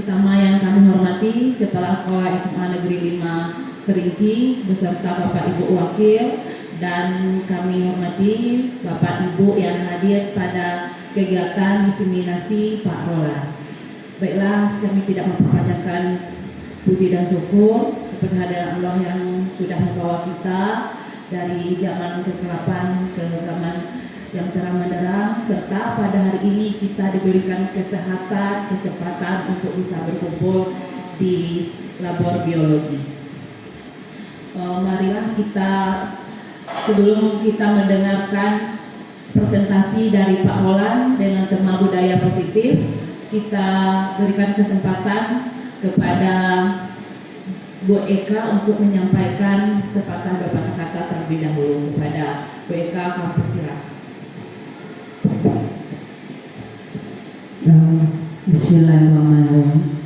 Pertama yang kami hormati Kepala Sekolah SMA Negeri 5 Kerinci beserta Bapak Ibu Wakil, dan kami hormati Bapak Ibu yang hadir pada kegiatan diseminasi Pak Roland. Baiklah, kami tidak memperpanjangkan puji dan syukur kepada hadirat Allah yang sudah membawa kita dari zaman kegelapan ke zaman yang terang benderang, serta pada hari ini kita diberikan kesempatan untuk bisa berkumpul di labor biologi. Marilah kita, sebelum kita mendengarkan presentasi dari Pak Roland dengan tema budaya positif, kita berikan kesempatan kepada Bu Eka untuk menyampaikan sepatah dua patah kata terlebih dahulu. Kepada Bu Eka, kami persilakan. Bismillahirrahmanirrahim.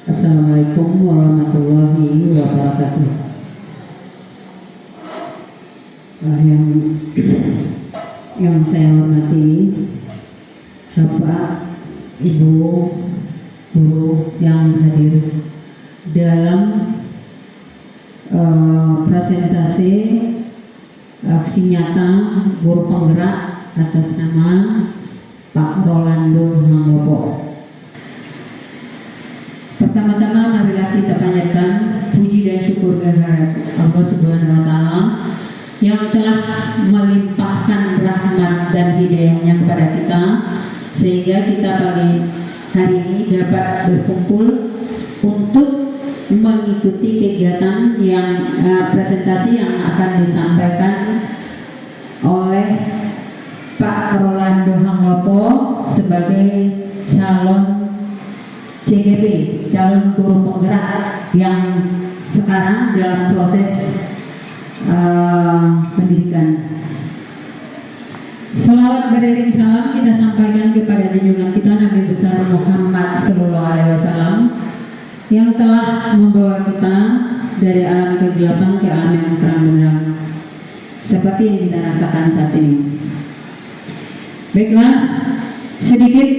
Assalamualaikum warahmatullahi wabarakatuh. Yang saya hormati Bapak, Ibu, guru yang hadir dalam presentasi aksi nyata guru penggerak atas nama Pak Rolando Manglopo. Pertama-tama marilah kita panjatkan puji dan syukur kehadirat Allah Subhanahu wa taala yang telah melimpahkan rahmat dan hidayahnya kepada kita sehingga kita pagi hari ini dapat berkumpul untuk mengikuti kegiatan yang presentasi yang akan disampaikan oleh Pak Rolando Manglopo sebagai calon CGP, calon guru penggerak yang sekarang dalam proses pendidikan. Selawat beriring salam kita sampaikan kepada junjungan kita Nabi besar Muhammad Sallallahu Alaihi Wasallam yang telah membawa kita dari alam kegelapan ke alam yang terang benderang seperti yang kita rasakan saat ini. Baiklah, sedikit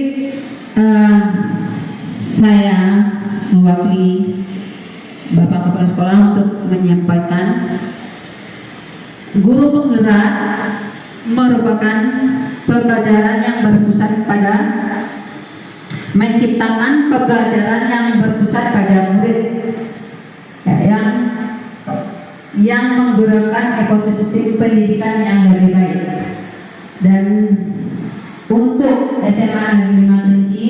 saya mewakili Bapak Kepala Sekolah untuk menyampaikan guru penggerak merupakan pembelajaran yang berpusat pada menciptakan pembelajaran yang berpusat pada murid yang menggunakan ekosistem pendidikan yang lebih baik. Dan untuk SMA Negeri 5 Kerinci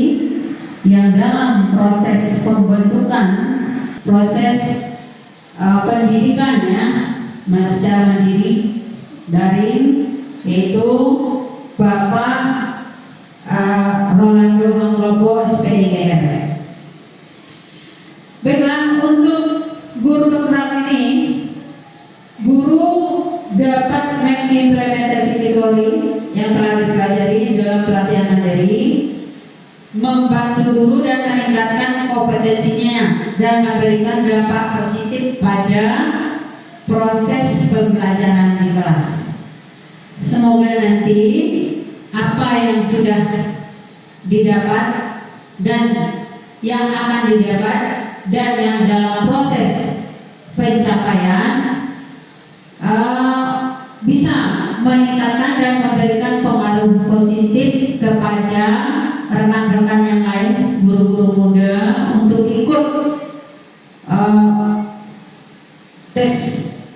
yang dalam proses pembentukan proses pendidikannya secara mandiri daring, yaitu Bapak Rolando Manglopo SPDGR. Baiklah, untuk guru penggerak ini, guru dapat mengimplementasi teori yang telah dipelajari dalam pelatihan mandiri, membantu guru dan meningkatkan kompetensinya dan memberikan dampak positif pada proses pembelajaran di kelas. Semoga nanti apa yang sudah didapat dan yang akan didapat dan yang dalam proses pencapaian bisa meningkatkan dan memberikan pengaruh positif kepada rekan-rekan yang lain, guru-guru muda, untuk ikut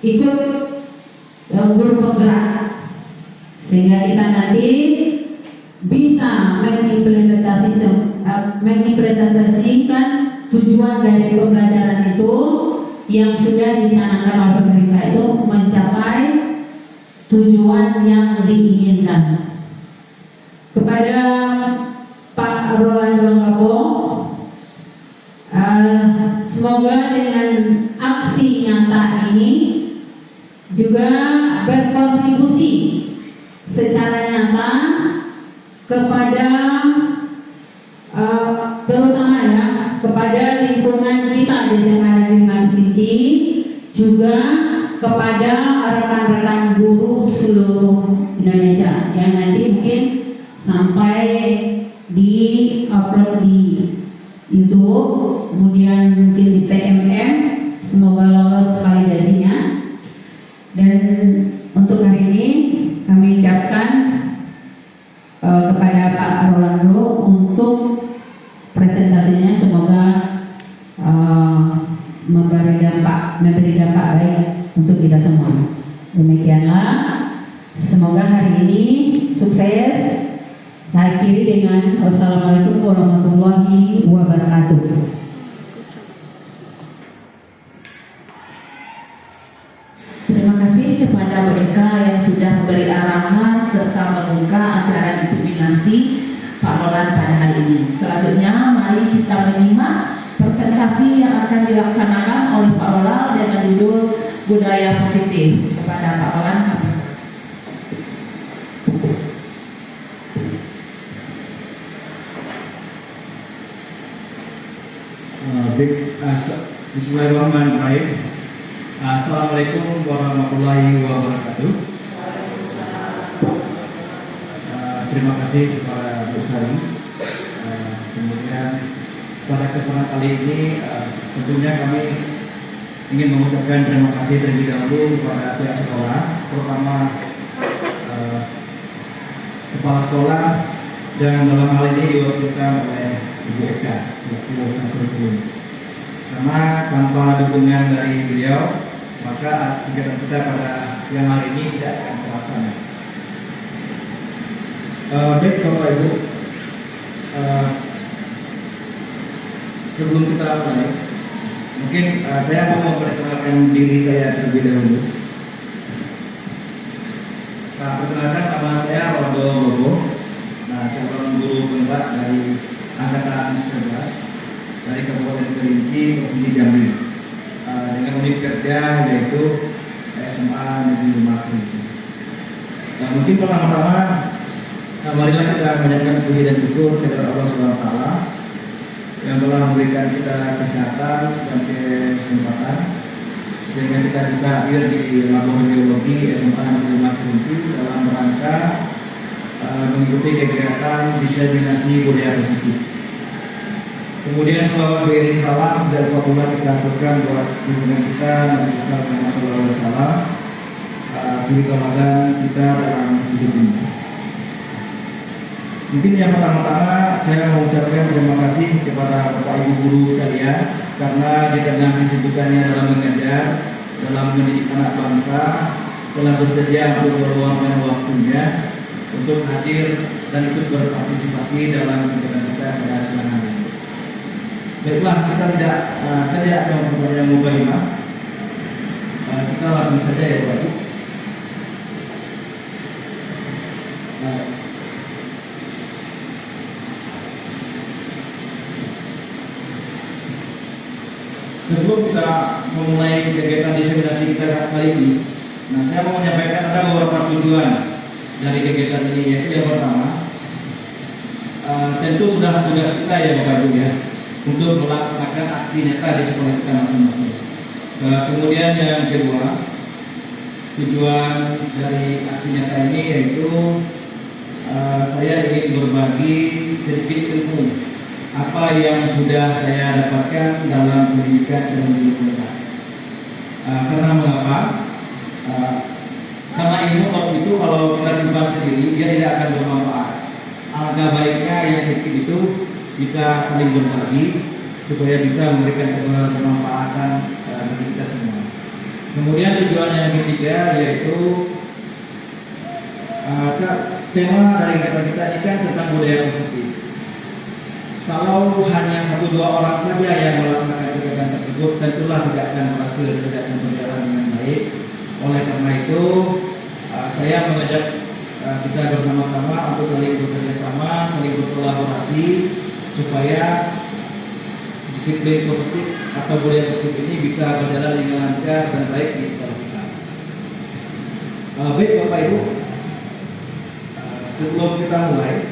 ikut guru penggerak, sehingga kita nanti bisa mengimplementasikan tujuan dari pembelajaran itu yang sudah dicanangkan oleh pemerintah itu mencapai tujuan yang diinginkan. Kepada Pak Rolando Manglopo, semoga dengan aksi nyata ini juga berkontribusi secara nyata kepada terutama ya kepada lingkungan kita di SMA Negeri 5 Kerinci, juga kepada rekan-rekan guru seluruh Indonesia yang nanti mungkin sampai di upload di YouTube, kemudian mungkin di PMM, semoga lolos validasinya. Dan untuk hari ini kami ucapkan kepada Pak Rolando untuk presentasinya, semoga memberi dampak baik untuk kita semua. Demikianlah, semoga hari ini sukses. Akhiri dengan wassalamualaikum warahmatullahi wabarakatuh. Terima kasih kepada mereka yang sudah memberi arahan serta membuka acara diseminasi Pak Roland pada hari ini. Selanjutnya, mari kita menyimak presentasi yang akan dilaksanakan oleh Pak Roland dengan judul Budaya Positif. Kepada Pak Roland, kami Bismillahirrahmanirrahim. Assalamualaikum warahmatullahi wabarakatuh. Terima kasih kepada Bu Sari. Kemudian pada kesempatan kali ini tentunya kami ingin mengucapkan terima kasih terlebih dahulu kepada pihak sekolah, terutama kepala sekolah, dan dalam hal ini diwakilkan oleh Ibu Eka selaku Wakil. Karena tanpa dukungan dari beliau, maka kegiatan kita pada siang hari ini tidak akan terlaksana. Baik Bapak Ibu, sebelum kita mulai, mungkin saya mau memperkenalkan diri saya terlebih dahulu. Perkenalkan, nama saya Rolando Bobo, calon guru penggerak dari angkatan 11 dari Kabupaten Kerinci, Provinsi Jambi, dengan unit kerja yaitu SMA Negeri 5 Kerinci. Mungkin pertama-tama, marilah kita menyanyikan puji dan syukur kepada Allah SWT yang telah memberikan kita kesehatan dan kesempatan sehingga kita bisa hadir di Laboratorium SMA Negeri 5 Kerinci dalam rangka mengikuti kegiatan diseminasi budaya positif. Kemudian selawat beriring salam dan pula kita aturkan buat hubungan kita Nabi besar Muhammad SAW, suri Ramadan kita dalam hidup ini. Mungkin yang pertama-tama saya mengucapkan terima kasih kepada Bapak Ibu guru sekalian karena di tengah kesibukannya dalam mengajar, dalam mendidik anak bangsa, telah bersedia untuk meluangkan waktunya untuk hadir dan ikut berpartisipasi dalam kegiatan kita pada siang hari ini. Baiklah, kita tidak akan memperpanjang mubahimah. Kita langsung saja ya Bapak Ibu. Sebelum kita memulai kegiatan diseminasi kita kali ini, saya mau menyampaikan ada beberapa tujuan dari kegiatan ini, yaitu yang pertama, tentu sudah tugas kita ya Bapak Ibu ya, untuk melaksanakan aksi nyata di sekolah kita masing-masing. Kemudian yang kedua, tujuan dari aksi nyata ini yaitu saya ingin berbagi sedikit ilmu apa yang sudah saya dapatkan dalam pendidikan dan pendidikan. Karena mengapa? Karena ilmu kalau kita simpan sendiri dia tidak akan bermanfaat. Alangkah baiknya yang sedikit itu kita saling berbagi supaya bisa memberikan kebermanfaatan bagi kita semua. Kemudian tujuan yang ketiga yaitu tema dari kegiatan kita ini kan tentang budaya positif. Kalau hanya 1-2 orang saja yang melaksanakan kegiatan tersebut, tentulah tidak akan berhasil, tidak akan berjalan dengan baik. Oleh karena itu, saya mengajak kita bersama-sama untuk saling bekerjasama, saling berkolaborasi supaya disiplin positif atau budaya positif ini bisa berjalan dengan lancar dan baik di sekolah kita. Baik Bapak Ibu, sebelum kita mulai,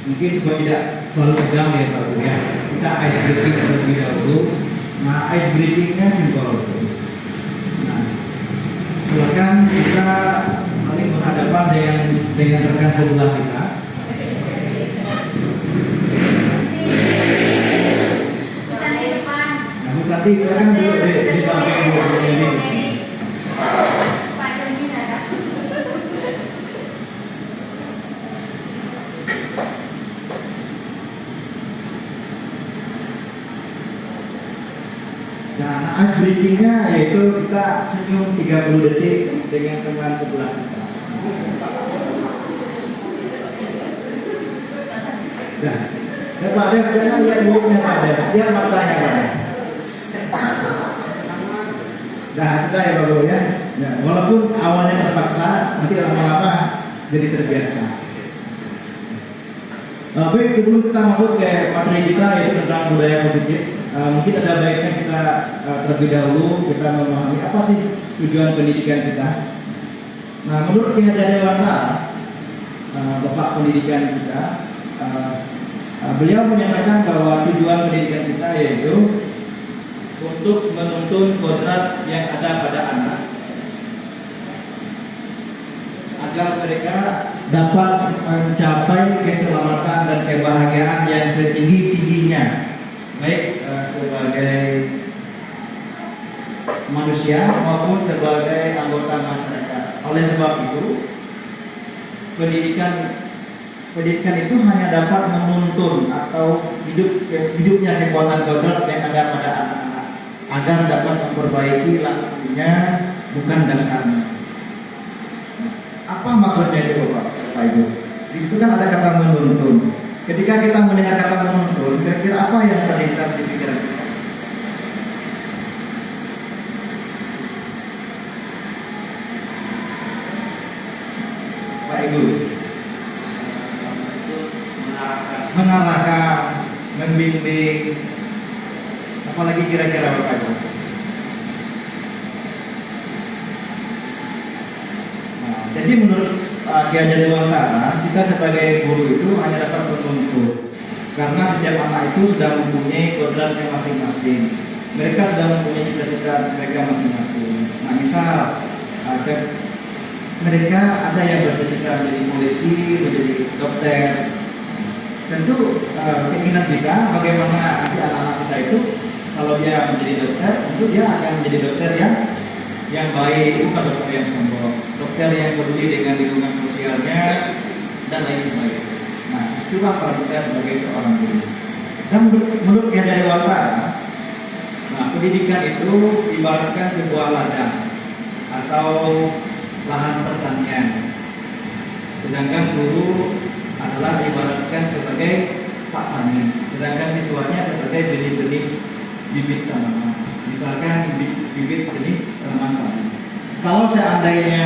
mungkin supaya tidak terlalu tegang ya Pak Ibu ya, kita ice breaking terlebih dahulu. Nah, ice breakingnya simpel. Nah, silakan kita saling berhadapan dengan rekan sebelah kita. Nanti silakan duduk di samping Bu Neni. Nah, ice breaking-nya yaitu kita senyum 30 detik dengan teman sebelah kita. Nah, ya Pak Dev, jangan lihat mulutnya Pak Dev, lihat matanya Pak Dev. Nah, sudah ya Bapak ya. Ya, walaupun awalnya terpaksa, nanti lama-lama jadi terbiasa. Baik, sebelum kita masuk ke materi kita yaitu tentang budaya positif, mungkin ada baiknya kita terlebih dahulu kita memahami apa sih tujuan pendidikan kita. Nah, menurut Ki Hajar Dewantara, Bapak pendidikan kita, beliau menyatakan bahwa tujuan pendidikan kita yaitu untuk menuntun kodrat yang ada pada anak agar mereka dapat mencapai keselamatan dan kebahagiaan yang setinggi-tingginya, baik sebagai manusia maupun sebagai anggota masyarakat. Oleh sebab itu, pendidikan itu hanya dapat menuntun atau hidupnya kekuatan kodrat yang ada pada anak-anak agar dapat memperbaiki lakunya, bukan dasarnya. Apa maksudnya itu Bapak Ibu? Di situ kan ada kata menuntun. Ketika kita mendengar kata menuntun, kira-kira apa yang terlintas di pikiran kita? Pak Ibu, mengarahkan, membimbing, apalagi kira-kira Bapak Ibu? Jadi menurut Ki Hajar Dewantara, kita sebagai guru itu hanya dapat menuntut, karena setiap anak itu sudah mempunyai kodratnya masing-masing. Mereka sudah mempunyai cita-cita mereka masing-masing. Nah, misal mereka ada yang bercita-cita menjadi polisi, menjadi dokter. Tentu keinginan kita bagaimana nanti anak-anak kita itu kalau dia menjadi dokter, tentu dia akan menjadi dokter yang baik, bukan dokter yang sombong, dokter yang peduli dengan lingkungan sosialnya dan lain sebagainya. Nah, itulah kalau kita sebagai seorang guru. Dan menurut Ki Hajar Dewantara, nah, pendidikan itu ibaratkan sebuah ladang atau lahan pertanian, sedangkan guru adalah ibaratkan sebagai pak tani, sedangkan siswanya sebagai benih-benih bibit tanaman. Misalkan bibit benih tanaman padi. Kalau seandainya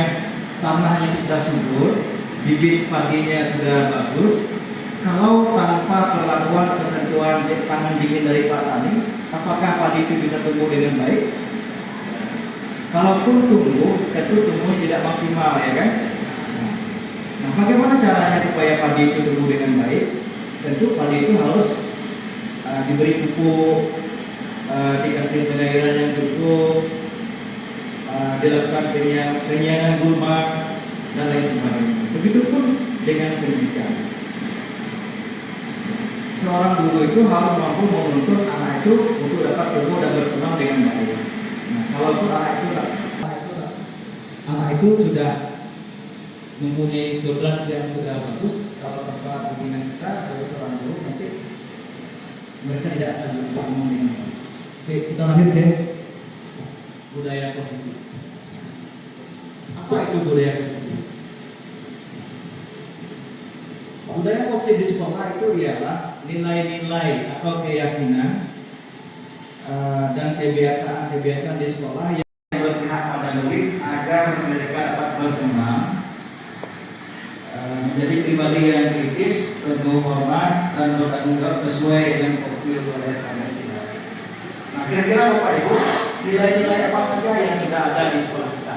tanahnya sudah subur, bibit padinya sudah bagus, kalau tanpa perlakuan kesentuhan tangan dingin dari pak tani, apakah padi itu bisa tumbuh dengan baik? Kalaupun tumbuh, tentu tumbuh tidak maksimal, ya kan? Nah, bagaimana caranya supaya padi itu tumbuh dengan baik? Tentu padi itu harus diberi pupuk, dikasih pengairan yang cukup, dilakukan penyiangan gulma dan lain sebagainya. Begitupun dengan pendidikan. Seorang guru itu harus mampu menuntun anak itu untuk dapat tumbuh dan berkembang dengan baik. Nah, kalaupun anak itu sudah mempunyai kodrat yang sudah bagus, kalau tanpa bimbingan kita sebagai seorang guru, nanti mereka tidak akan berkembang dengan baik. Oke, kita lanjut ke budaya positif. Apa itu budaya positif? Budaya positif di sekolah itu ialah nilai-nilai atau keyakinan dan kebiasaan di sekolah yang berpihak pada murid agar mereka dapat berkembang menjadi pribadi yang kritis, penuh hormat dan bertanggung jawab sesuai dengan profil oleh Pancasila. Nah, kira-kira Bapak Ibu, nilai-nilai apa saja yang sudah ada di sekolah kita?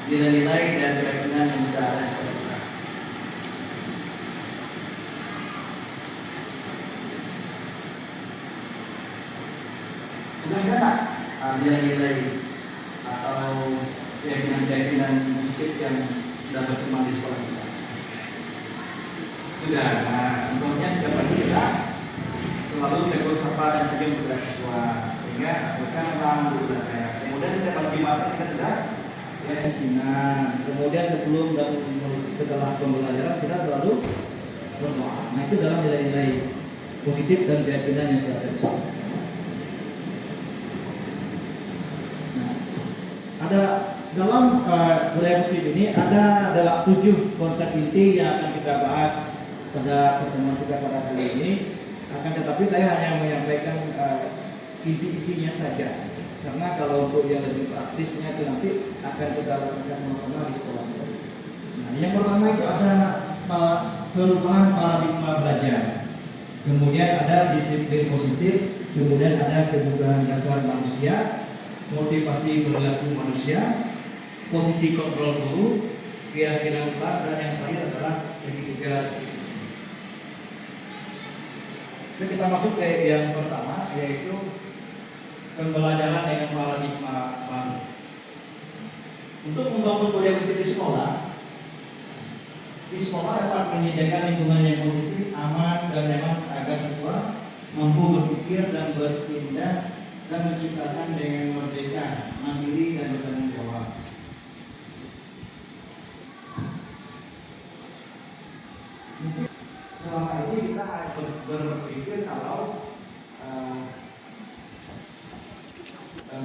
Nilai-nilai dan keyakinan yang sudah ada di sekolah kita. Sudah ada nilai-nilai atau keyakinan-keyakinan positif yang sudah berkembang di sekolah kita? Sudah. Contohnya setiap pagi kita selalu tegur sapa dan senyum kepada siswa. Kita selang dulu ya. Kemudian setiap hari Jumat kita sudah yasinan. Kemudian sebelum dan setelah pembelajaran kita selalu berdoa. Nah itu dalam nilai-nilai positif dan keyakinan yang kita ada. Nah, ada dalam budaya Muslim ini ada 7 konsep inti yang akan kita bahas pada pertemuan kita pada kali ini. Akan tetapi saya hanya menyampaikan inti-intinya saja, karena kalau untuk yang lebih praktisnya itu nanti akan kita lakukan sama-sama di sekolah. Nah, yang pertama itu ada perubahan paradigma belajar, kemudian ada disiplin positif, kemudian ada kebutuhan dasar manusia, motivasi perilaku manusia, posisi kontrol guru, keyakinan kelas, dan yang terakhir adalah etika institusi. Jadi kita masuk ke yang pertama, yaitu pembelajaran dengan paradigma baru. Untuk membangun budaya positif di sekolah dapat menyediakan lingkungan yang positif, aman dan nyaman agar siswa mampu berpikir dan bertindak dan menciptakan dengan merdeka, mandiri dan bertanggung jawab. Mungkin selama ini kita berpikir kalau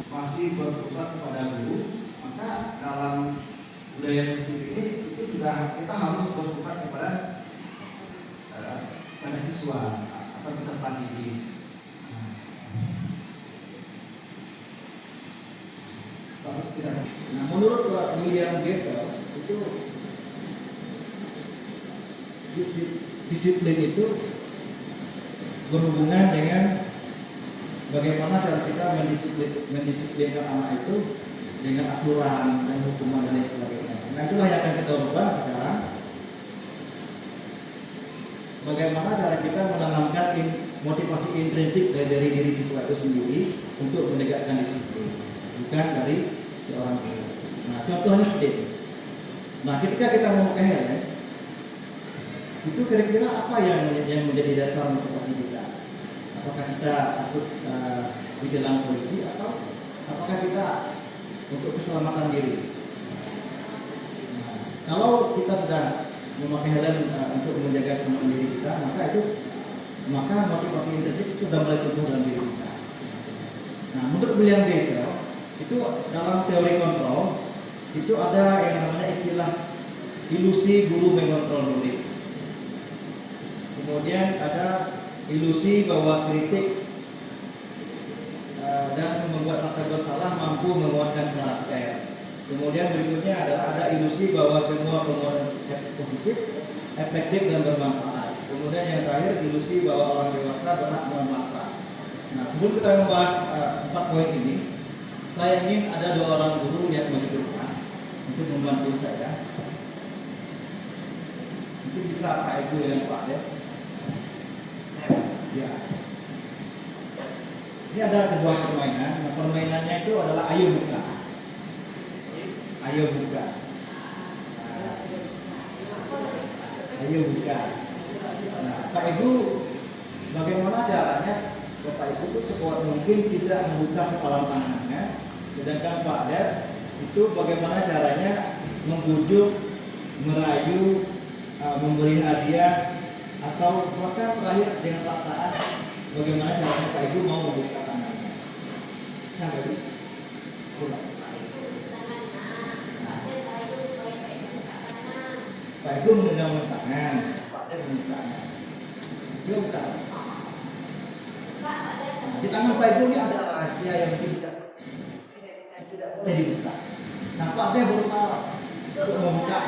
masih berpusat kepada guru, maka dalam budaya positif ini itu sudah kita harus berpusat kepada pada siswa atau peserta didik. Nah, menurut William Gesell itu disiplin itu berhubungan dengan bagaimana cara kita mendisiplinkan anak itu dengan aturan dan hukuman dan lain sebagainya. Nah itulah yang akan kita ubah sekarang. Bagaimana cara kita menanamkan motivasi intrinsik dari diri siswa itu sendiri untuk menegakkan disiplin, bukan dari seorang guru. Nah contohnya seperti itu. Nah ketika kita mau ke helm, itu kira-kira apa yang menjadi dasar motivasi kita? Apakah kita takut digelang polisi atau apakah kita untuk keselamatan diri? Nah, kalau kita sudah memakai helm untuk menjaga keselamatan diri kita, maka motivasi intrinsik itu sudah mulai tumbuh dalam diri kita. Nah, menurut William Gesell itu dalam teori kontrol itu ada yang namanya istilah ilusi guru mengontrol murid. Kemudian ada ilusi bahwa kritik dan membuat rasa bersalah mampu menguatkan karakter. Kemudian berikutnya adalah ada ilusi bahwa semua penguatan positif, efektif dan bermanfaat. Kemudian yang terakhir ilusi bahwa orang dewasa berhak memaksa. Nah, sebelum kita membahas 4 poin ini, saya ingin ada 2 orang guru yang menunjukkan untuk membantu saya. Mungkin bisa Pak Ibu yang Pak ya. Ya. Ini ada sebuah permainan. Nah, permainannya itu adalah ayo buka. Ayo buka. Nah, ayo buka. Nah, Pak Ibu, bagaimana caranya Bapak Ibu itu sekuat mungkin tidak membuka kepala tangannya, sedangkan Pak Dad itu bagaimana caranya membujuk, merayu, memberi hadiah, atau bahkan terakhir dengan paksaan bagaimana caranya Pak Ibu mau membuka tangannya. Bisa nggak Bu? Pak Ibu mengenal tangan, Pak Dad membuka tangan. Dia buka. Di tangan Pak Ibu ini ada rahasia yang tidak boleh dibuka. Nah Pak Dad berusaha untuk membuka.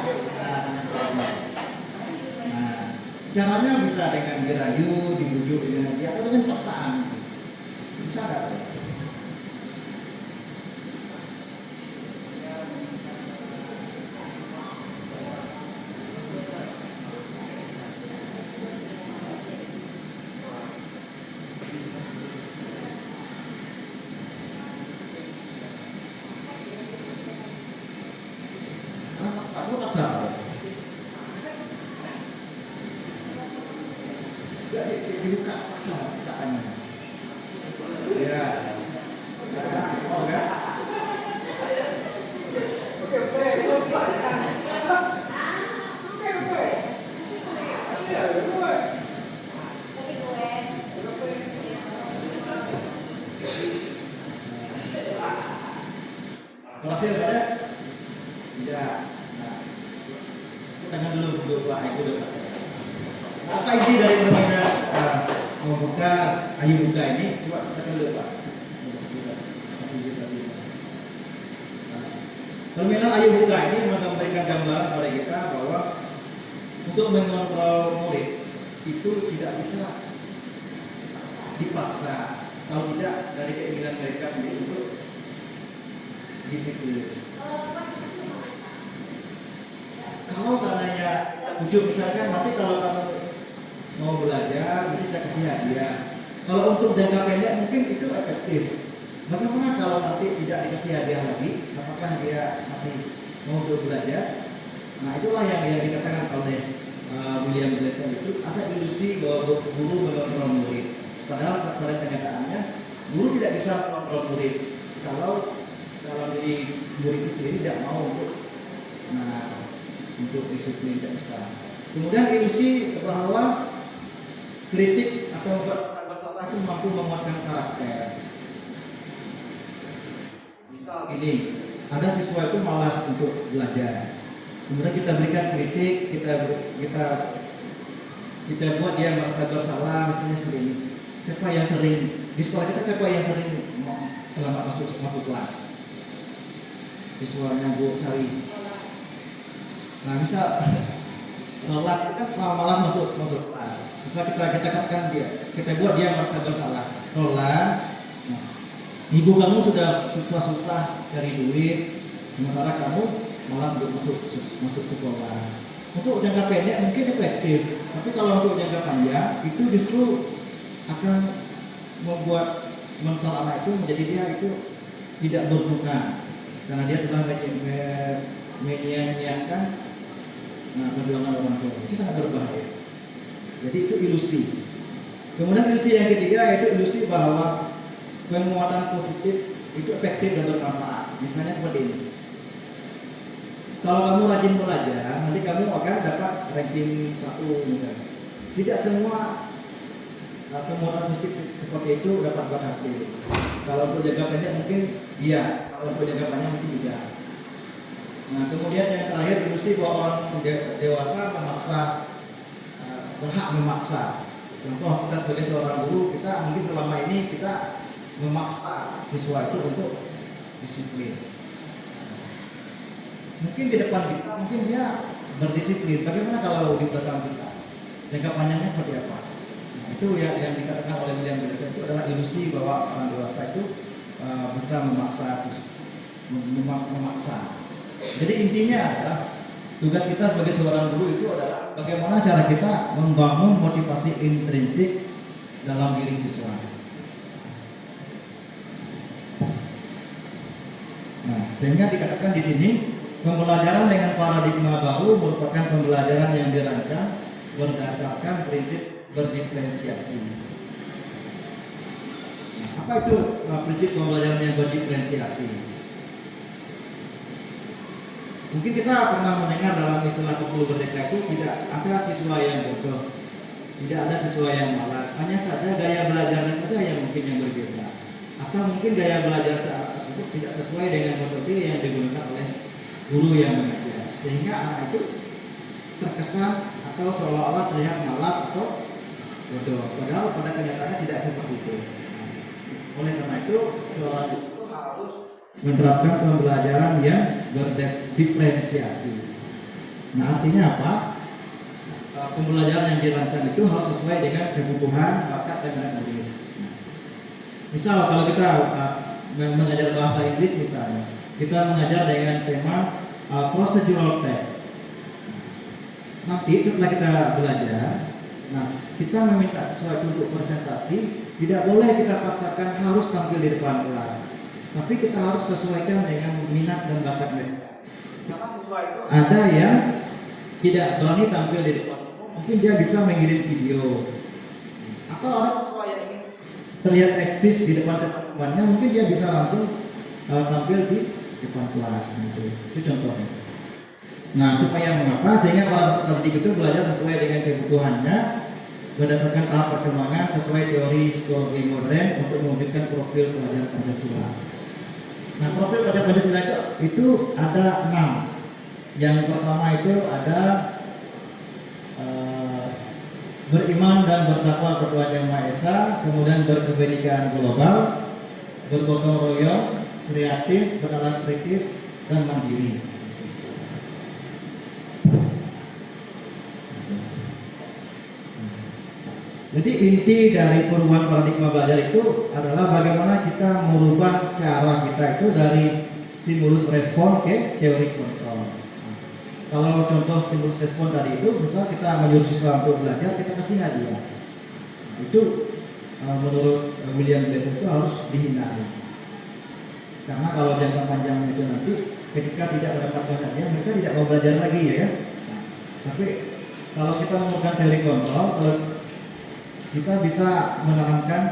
Caranya bisa dengan dirayu, dibujuk dengan dia, atau dengan paksaan. Bisa nggak? Aku paksa. Dibuka paksa bukaannya. Ya. Tidak. Nah, tangan dulu berdua, ibu dekat. Apa isi dari permainan membuka ayu buka ini? Coba tekan dulu Pak. Permainan ayu buka ini memberikan gambaran kepada kita bahwa untuk mengontrol murid itu tidak bisa dipaksa. Kalau tidak dari keinginan mereka sendiri untuk disiplin. Kalau seandainya kita bujuk misalkan nanti kalau kamu mau belajar, nanti saya kasih hadiah. Kalau untuk jangka pendek mungkin itu efektif. Bagaimana kalau nanti tidak dikasih hadiah lagi? Apakah dia masih mau belajar? Nah itulah yang dikatakan oleh William Glasser itu ada ilusi bahwa guru mengontrol murid. Padahal pada kenyataannya guru tidak bisa mengontrol murid kalau diri murid itu sendiri tidak mau untuk disiplin, tidak bisa. Kemudian ilusi bahwa kritik atau bersalah itu mampu menguatkan karakter. Misal gini, ada siswa itu malas untuk belajar. Kemudian kita berikan kritik, kita buat dia merasa bersalah, misalnya seperti ini. Siapa yang sering di sekolah kita terlambat masuk kelas? Siswanya Bu Sari. Nah, misal telat itu kan malah masuk kelas. Misal kita katakan dia, kita buat dia merasa bersalah. Telat. Nah, ibu kamu sudah susah-susah cari duit, sementara kamu malas untuk masuk sekolah. Untuk jangka pendek mungkin efektif, tapi kalau untuk jangka panjang itu justru akan membuat mental anak itu menjadi dia itu tidak berguna karena dia telah menyia-nyiakan perjuangan orang tua. Itu sangat berbahaya. Jadi itu ilusi. Kemudian ilusi yang ketiga yaitu ilusi bahwa penguatan positif itu efektif dan bermanfaat. Misalnya seperti ini. Kalau kamu rajin belajar, nanti kamu akan dapat ranking 1 misalnya. Tidak semua penguatan positif seperti itu dapat berhasil. Kalau untuk jangka pendek mungkin iya, kalau untuk jangka panjang mungkin tidak. Nah, kemudian yang terakhir ilusi bahwa orang dewasa berhak memaksa. Contoh kita sebagai seorang guru, kita mungkin selama ini kita memaksa siswa itu untuk disiplin. Mungkin di depan kita, mungkin dia berdisiplin. Bagaimana kalau di belakang kita? Jangka panjangnya seperti apa? Nah, itu yang dikatakan oleh William Glasser itu adalah ilusi bahwa orang dewasa itu bisa memaksa. Jadi intinya adalah tugas kita sebagai seorang guru itu adalah bagaimana cara kita membangun motivasi intrinsik dalam diri siswa. Nah, sehingga dikatakan di sini pembelajaran dengan paradigma baru merupakan pembelajaran yang dirancang berdasarkan prinsip berdiferensiasi. Nah, apa itu prinsip pembelajaran yang berdiferensiasi? Mungkin kita pernah mendengar dalam istilah 10 merdeka itu tidak ada siswa yang bodoh, tidak ada siswa yang malas, hanya saja gaya belajarnya saja yang mungkin yang berbeda, atau mungkin gaya belajar tersebut tidak sesuai dengan metode yang digunakan oleh guru yang mengajar, sehingga anak itu terkesan atau seolah-olah terlihat malas atau bodoh, padahal pada kenyataannya tidak seperti itu. Oleh karena itu, seorang guru itu harus menerapkan pembelajaran yang berdiferensiasi. Nah, artinya apa? Pembelajaran yang dirancang itu harus sesuai dengan kebutuhan, bakat, dan minat murid. Misal kalau kita mengajar bahasa Inggris misalnya, kita mengajar dengan tema procedural text. Nanti setelah kita belajar, kita meminta siswa itu untuk presentasi, tidak boleh kita paksakan harus tampil di depan kelas, tapi kita harus sesuaikan dengan minat dan bakat mereka. Karena siswa itu ada yang tidak berani tampil di depan, mungkin dia bisa mengirim video, atau ada siswa yang ingin terlihat eksis di depan teman-temannya, mungkin dia bisa langsung tampil di depan kelas. Itu contohnya. Nah, supaya mengapa? Sehingga para peserta didik itu belajar sesuai dengan kebutuhannya berdasarkan tahap perkembangan sesuai teori psikologi modern untuk mewujudkan profil pelajar Pancasila. Nah, profil pelajar Pancasila itu ada 6. Yang pertama itu ada beriman dan bertakwa kepada Yang Maha Esa, kemudian berkebajikan global, bergotong royong, kreatif, bernalar kritis, dan mandiri. Jadi inti dari perubahan paradigma belajar itu adalah bagaimana kita merubah cara kita itu dari stimulus respon ke teori kontrol. Kalau contoh stimulus respon tadi itu, misal kita menyuruh siswa untuk belajar, kita kasih hadiah. Itu menurut William Glasser itu harus dihindari. Karena kalau jangka panjang itu nanti, ketika tidak mendapatkan hadiah, mereka tidak mau belajar lagi ya kan. Tapi kalau kita menggunakan teori kontrol, kalau kita bisa menanamkan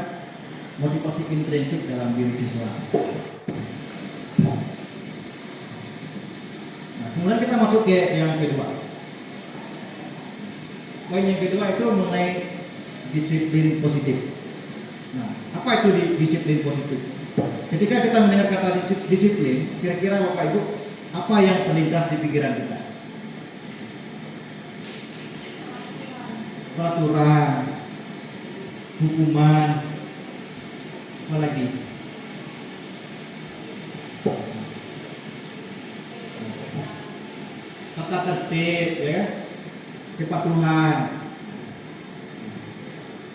motivasi intrinsik dalam diri siswa. Nah, kemudian kita masuk ke yang kedua. Poin yang kedua itu mengenai disiplin positif. Nah, apa itu disiplin positif? Ketika kita mendengar kata disiplin, kira-kira Bapak Ibu, apa yang terlintas di pikiran kita? Peraturan, hukuman, apa lagi? Tata tertib, ya, kepatuhan.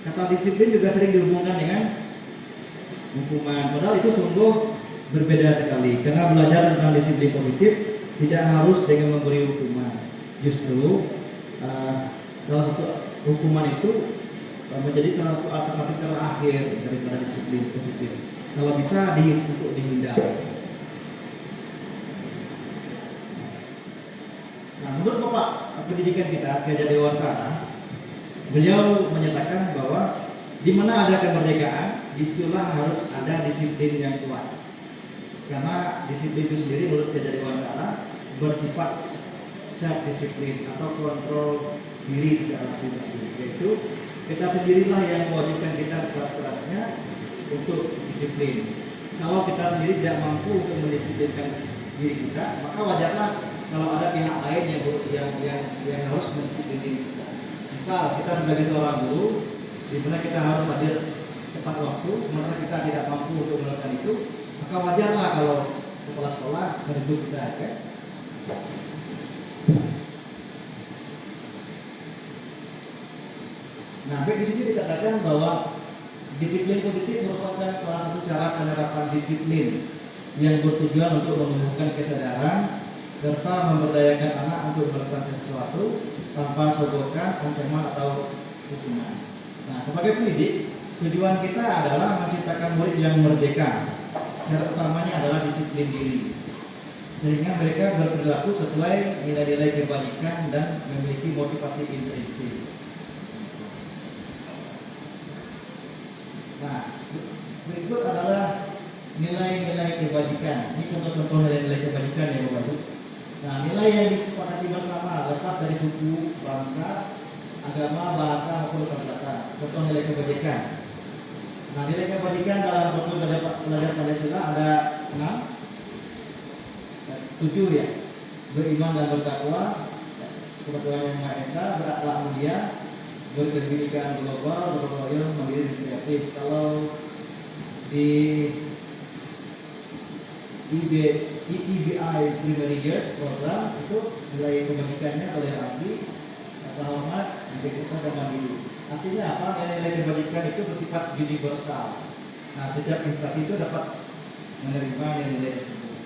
Kata disiplin juga sering dihubungkan dengan hukuman. Padahal itu sungguh berbeda sekali. Karena belajar tentang disiplin positif tidak harus dengan memberi hukuman. Justru salah satu hukuman itu menjadi salah satu alternatif terakhir daripada disiplin positif. Kalau bisa untuk dihindari. Nah, menurut Bapak pendidikan kita, Ki Hajar Dewantara, beliau menyatakan bahwa di mana ada kemerdekaan, disitulah harus ada disiplin yang kuat. Karena disiplin itu sendiri menurut Ki Hajar Dewantara bersifat self disiplin atau kontrol diri secara pribadi. Yaitu kita sendirilah yang mewajibkan kita keras-kerasnya untuk disiplin. Kalau kita sendiri tidak mampu untuk mendisiplinkan diri kita, maka wajarlah kalau ada pihak lain yang harus mendisiplin diri kita. Misal kita sebagai seorang guru, di mana kita harus hadir tepat waktu, sementara kita tidak mampu untuk melakukan itu, maka wajarlah kalau kepala sekolah menegur kita, kan? Nah, baik di sini dikatakan bahwa disiplin positif merupakan salah satu cara penerapan disiplin yang bertujuan untuk menumbuhkan kesadaran serta memberdayakan anak untuk melakukan sesuatu tanpa sogokan, ancaman atau hukuman. Nah, sebagai pendidik, tujuan kita adalah menciptakan murid yang merdeka. Syarat utamanya adalah disiplin diri, sehingga mereka berperilaku sesuai nilai-nilai kebajikan dan memiliki motivasi intrinsik. Nah, berikut adalah nilai-nilai kebajikan. Ini contoh-contoh nilai-nilai kebajikan ya Bapak Ibu. Nah, nilai yang disepakati bersama lepas dari suku, bangsa, agama, bahasa maupun latar belakang. Contoh nilai kebajikan. Nah, nilai kebajikan dalam buku belajar Pancasila ada 7 ya. Beriman dan bertakwa kepada Yang Maha Esa, berakhlak mulia, berpendidikan global, berloyal, mandiri, dan kreatif. Kalau di EBI Primary Years program itu nilai kebajikannya toleransi, hormat, integritas, dan mandiri. Artinya apa? Nilai kebajikan itu bersifat universal. Nah, setiap instansi itu dapat menerima nilai tersebut.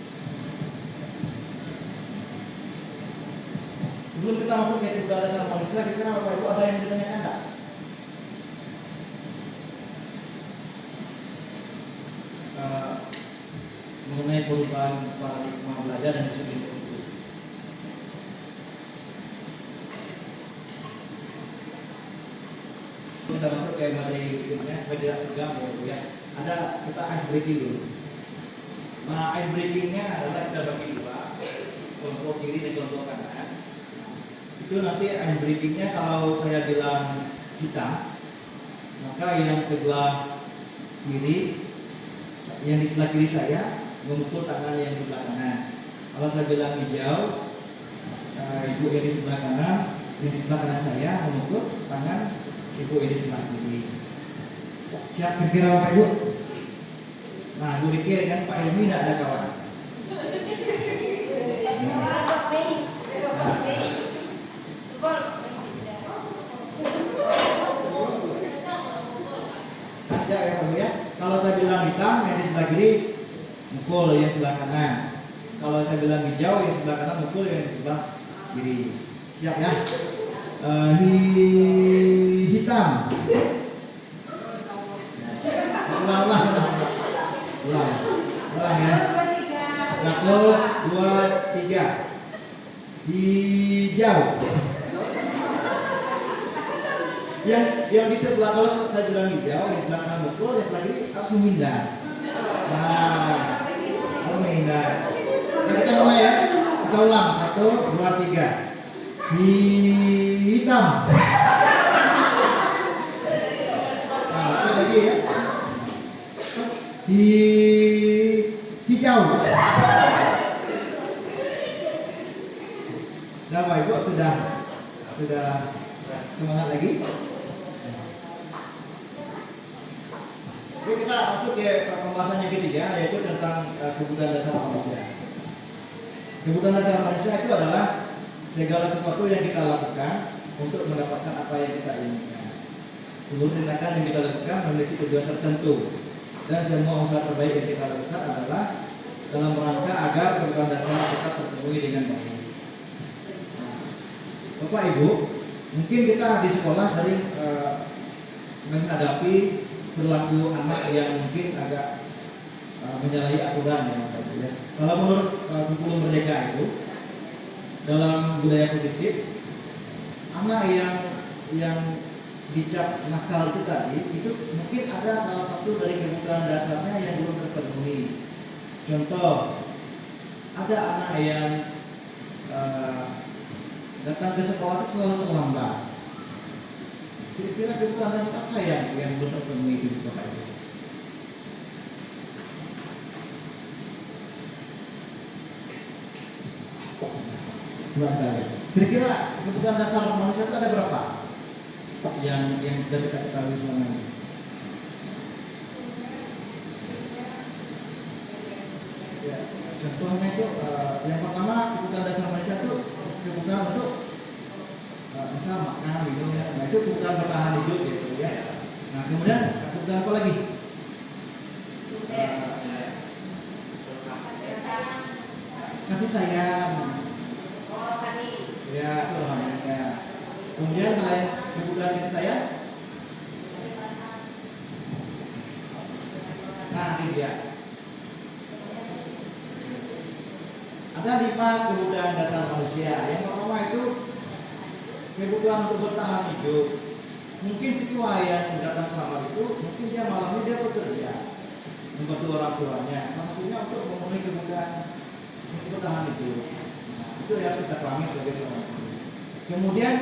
Sebelum kita masuk ke keberadaan manusia, kira-kira Bapak Ibu ada yang ditanyakan enggak? Mengenai perubahan paradigma belajar dan disiplin positif. Kita masuk ke materi berikutnya supaya tidak tegang ya. Ada kita ice breaking dulu. Nah, ice breakingnya adalah kita bagi dua, kelompok kiri dan kelompok kanan. Itu nanti ice breakingnya kalau saya bilang kita, maka yang sebelah kiri, yang di sebelah kiri saya memukul tangan yang di sebelah kanan. Kalau saya bilang hijau, maka ibu yang di sebelah kanan, yang di sebelah kanan saya memukul tangan ibu yang di sebelah kiri. Siap kira-kira Bapak Ibu? Nah, ibu dikir kan Pak Ilmi tidak ada kawan. Siap ya Pak Ibu ya. Kalau saya bilang hitam, yang di sebelah kiri mukul yang sebelah kanan. Kalau saya bilang hijau, yang sebelah kanan mukul yang di sebelah kiri. Siap ya? Hitam. Ulang ya. 1, 2, 3. Hijau. Yang di sebelah, kalau saya bilang hijau, yang sebelah kanan mukul, yang sebelah kiri harus menghindar. Nah, harus menghindar. Nah, kita mulai ya. Kita ulang. 1, 2, 3. Hitam. Nah, itu lagi ya. Hijau. Nah, Bapak Ibu sudah semangat lagi. Oke, kita masuk ke pembahasan yang ketiga, yaitu tentang kebutuhan dasar manusia. Kebutuhan dasar manusia itu adalah segala sesuatu yang kita lakukan untuk mendapatkan apa yang kita inginkan. Seluruh tindakan yang kita lakukan memiliki tujuan tertentu, dan semua usaha terbaik yang kita lakukan adalah dalam rangka agar kebutuhan dasar kita terpenuhi dengan baik. Bapak Ibu, mungkin kita di sekolah sering menghadapi perilaku anak yang mungkin agak menyalahi aturan ya, Bapak Ibu ya. Kalau menurut kurikulum Merdeka itu, dalam budaya positif, anak yang dicap nakal itu tadi, itu mungkin ada salah satu dari kebutuhan dasarnya yang belum terpenuhi. Contoh, ada anak yang datang ke sekolah itu selalu terlambat. Kira-kira kebutuhan dasar apa yang belum terpenuhi itu, Bapak Ibu? Kira-kira kebutuhan dasar manusia itu ada berapa? Yang sudah kita ketahui selama ini. Ya, contohnya itu yang pertama kebutuhan dasar manusia itu kebutuhan untuk misal makan, minum, ya. Nah, itu kebutuhan bertahan hidup gitu ya. Nah, kemudian kebutuhan apa lagi? Kasih sayang. Ya, itu rohaninya. Kemudian selain kebutuhan kasih sayang, nah ini dia. Ada 5 kebutuhan dasar manusia. Yang pertama itu kebutuhan untuk bertahan hidup. Mungkin siswa yang datang kelamar itu, mungkin dia malam ini dia bekerja, membantu orang tuanya. Salah satunya untuk memenuhi kebutuhan untuk bertahan hidup. Nah, itu yang kita pahami sebagai seorang guru. Kemudian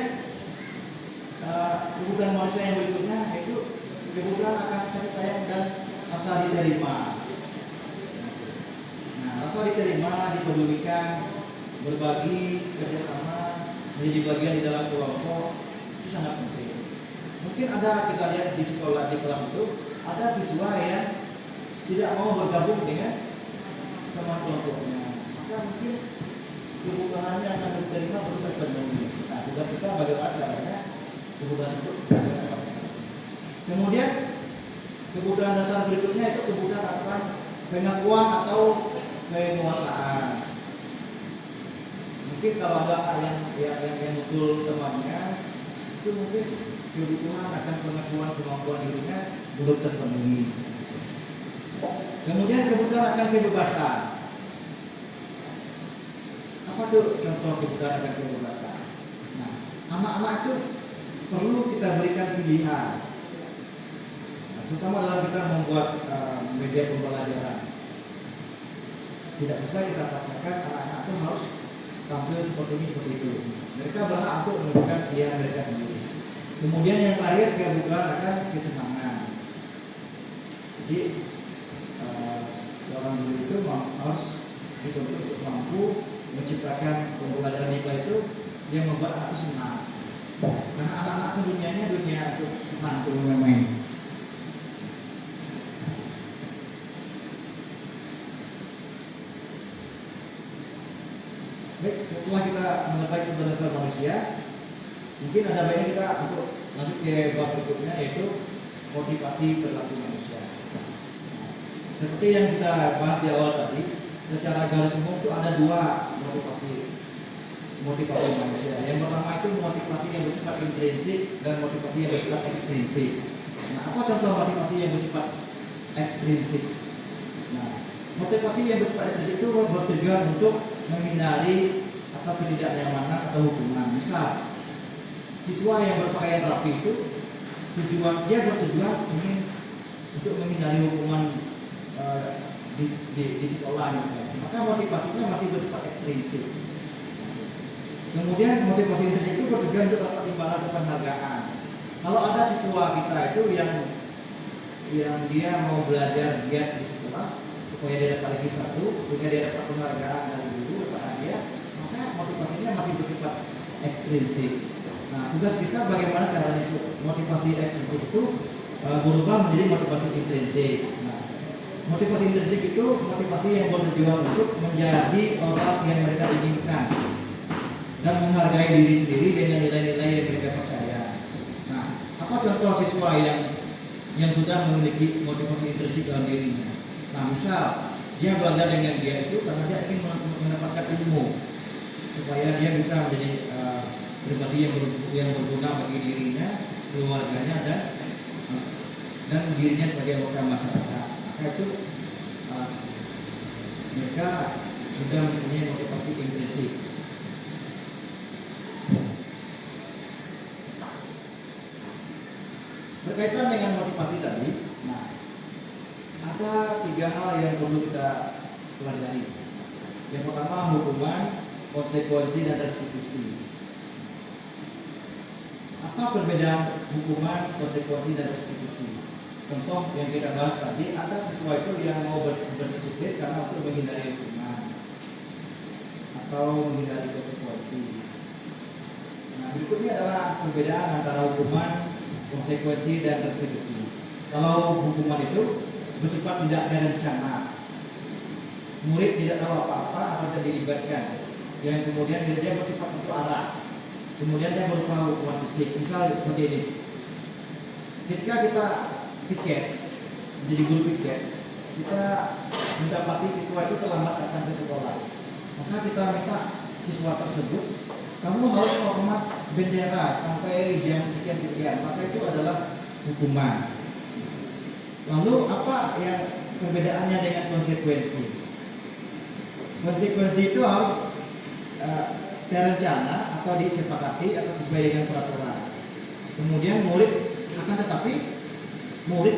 kebutuhan manusia yang berikutnya yaitu kebutuhan akan kasih sayang dan rasa diterima. Nah, rasa diterima, dipedulikan, berbagi, kerjasama, menjadi bagian di dalam kelompok itu sangat penting. Mungkin ada kita lihat di sekolah, di kelas itu ada siswa yang tidak mau bergabung dengan teman kelompoknya, maka mungkin kebutuhannya akan diterima belum terpenuhi. Nah, tugas kita bagaimana caranya kebutuhan itu. Kemudian kebutuhan dasar berikutnya itu kebutuhan akan pengakuan atau penguasaan. Mungkin kalau ada yang betul temannya, itu mungkin kebutuhan akan pengakuan kemampuan dirinya belum terpenuhi. Kemudian kebutuhan akan kebebasan. Apa tuh contoh kebutuhan akan kebebasan? Nah, anak-anak itu perlu kita berikan pilihan, terutama dalam kita membuat media pembelajaran. Tidak bisa kita paksakan anak-anak itu harus tampil seperti ini, seperti itu. Mereka berhak untuk menentukan pilihan mereka sendiri. Kemudian yang terakhir kebutuhan akan kesenangan. Jadi seorang guru itu harus dituntut untuk mampu menciptakan pembelajaran IPA itu yang membuat anak itu senang. Karena anak-anak itu dunianya dunia untuk senang, untuk bermain. Baik, setelah kita mengetahui kebenaran manusia, mungkin ada baiknya kita untuk lanjut ke bab berikutnya, yaitu motivasi perilaku manusia. Seperti yang kita bahas di awal tadi, secara garis umum itu ada dua motivasi manusia. Yang pertama itu motivasi yang bersifat intrinsik dan motivasi yang bersifat ekstrinsik. Nah, apa contoh motivasi yang bersifat ekstrinsik? Nah, motivasi yang bersifat ekstrinsik itu bertujuan untuk menghindari atau ketidaknyamanan atau hukuman. Misal, siswa yang berpakaian rapi itu dia bertujuan ingin untuk menghindari hukuman di sekolah misalnya. Maka motivasinya masih bersifat ekstrinsik. Kemudian motivasi intrinsik itu bertujuan untuk dapat imbalan atau penghargaan. Kalau ada siswa kita itu yang dia mau belajar giat di sekolah supaya dia dapat lagi satu, sehingga dia dapat penghargaan dari guru kepada dia, maka motivasinya masih bersifat ekstrinsik. Nah, tugas kita bagaimana caranya itu motivasi ekstrinsik itu berubah menjadi motivasi intrinsik. Nah, motivasi intrinsik itu motivasi yang bertujuan untuk menjadi orang yang mereka inginkan dan menghargai diri sendiri dengan nilai-nilai yang mereka percaya. Nah, apa contoh siswa yang sudah memiliki motivasi intrinsik dalam dirinya? Nah, misal dia belajar dengan dia itu karena dia ingin mendapatkan ilmu supaya dia bisa menjadi pribadi yang berguna bagi dirinya, keluarganya dan dirinya sebagai anggota masyarakat. Maka itu mereka sudah mempunyai motivasi intrinsik. Berkaitan dengan motivasi tadi, nah, ada tiga hal yang perlu kita pelajari. Yang pertama hukuman, konsekuensi, dan restitusi. Apa perbedaan hukuman, konsekuensi, dan restitusi? Contoh yang kita bahas tadi, ada siswa itu yang mau berdisiplin karena untuk menghindari hukuman atau menghindari konsekuensi. Nah, berikutnya adalah perbedaan antara hukuman, konsekuensi, dan restitusi. Kalau hukuman itu bersifat tidak berencana, murid tidak tahu apa-apa atau tidak dilibatkan, yang kemudian dia bersifat untuk arah, kemudian dia berupa hukuman fisik. Misal seperti ini, ketika kita piket, menjadi guru piket, kita mendapati siswa itu terlambat datang ke sekolah, maka kita minta siswa tersebut, kamu harus hormat bendera sampai jam sekian-sekian, maka itu adalah hukuman. Lalu apa yang perbedaannya dengan konsekuensi? Konsekuensi itu harus terencana atau disepakati atau sesuai dengan peraturan. Kemudian murid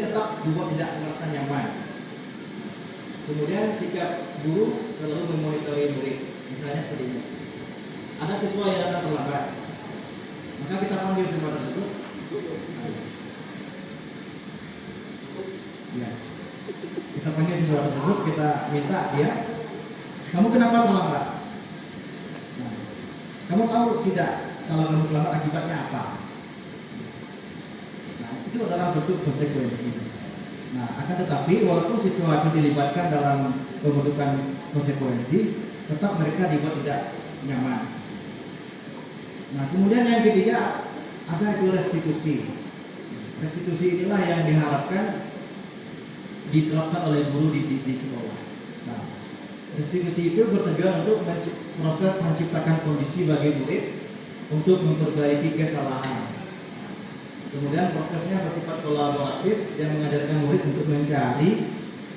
tetap juga tidak merasa nyaman. Kemudian sikap guru selalu memonitori murid, misalnya seperti ini. Ada siswa yang datang terlambat, maka kita panggil siswa tersebut. Ya, kita panggil siswa tersebut, kita minta dia, kamu kenapa terlambat? Nah, kamu tahu tidak kalau kamu terlambat akibatnya apa? Nah, itu adalah bentuk konsekuensi. Nah, akan tetapi walaupun siswa itu dilibatkan dalam pembentukan konsekuensi, tetap mereka dibuat tidak nyaman. Nah, kemudian yang ketiga ada itu restitusi. Restitusi inilah yang diharapkan diterapkan oleh guru di sekolah. Nah, restitusi itu bertujuan untuk proses menciptakan kondisi bagi murid untuk memperbaiki kesalahan. Kemudian prosesnya bersifat kolaboratif yang mengajarkan murid untuk mencari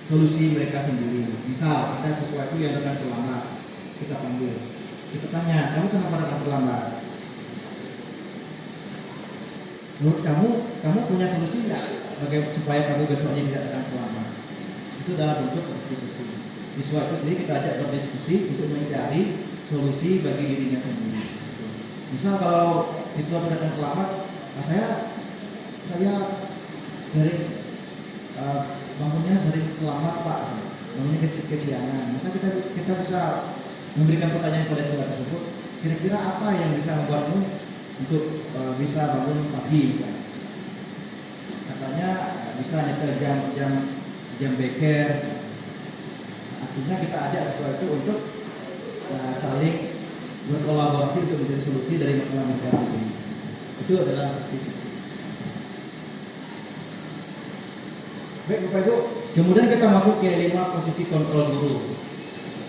solusi mereka sendiri. Misal ada siswa itu yang datang terlambat, kita panggil, kita tanya, kamu kenapa datang terlambat? Menurut kamu punya solusi nggak supaya kamu besoknya tidak datang terlambat? Itu adalah bentuk restitusi. Siswa itu sendiri kita ajak berdiskusi untuk mencari solusi bagi dirinya sendiri. Misal kalau siswa datang terlambat, saya sering bangunnya sering terlambat Pak, bangunnya kesiangan. Maka kita bisa memberikan pertanyaan pada siswa tersebut, kira-kira kira-kira apa yang bisa membuatmu untuk bisa bangun pagi misalnya? Katanya bisa nyetel jam beker. Artinya kita ajak sesuatu untuk saling berkolaborasi untuk mencari solusi dari masalah-masalah ini. Itu adalah prostitusi. Baik Bapak Ibu, kemudian kita masuk ke 5 posisi kontrol guru.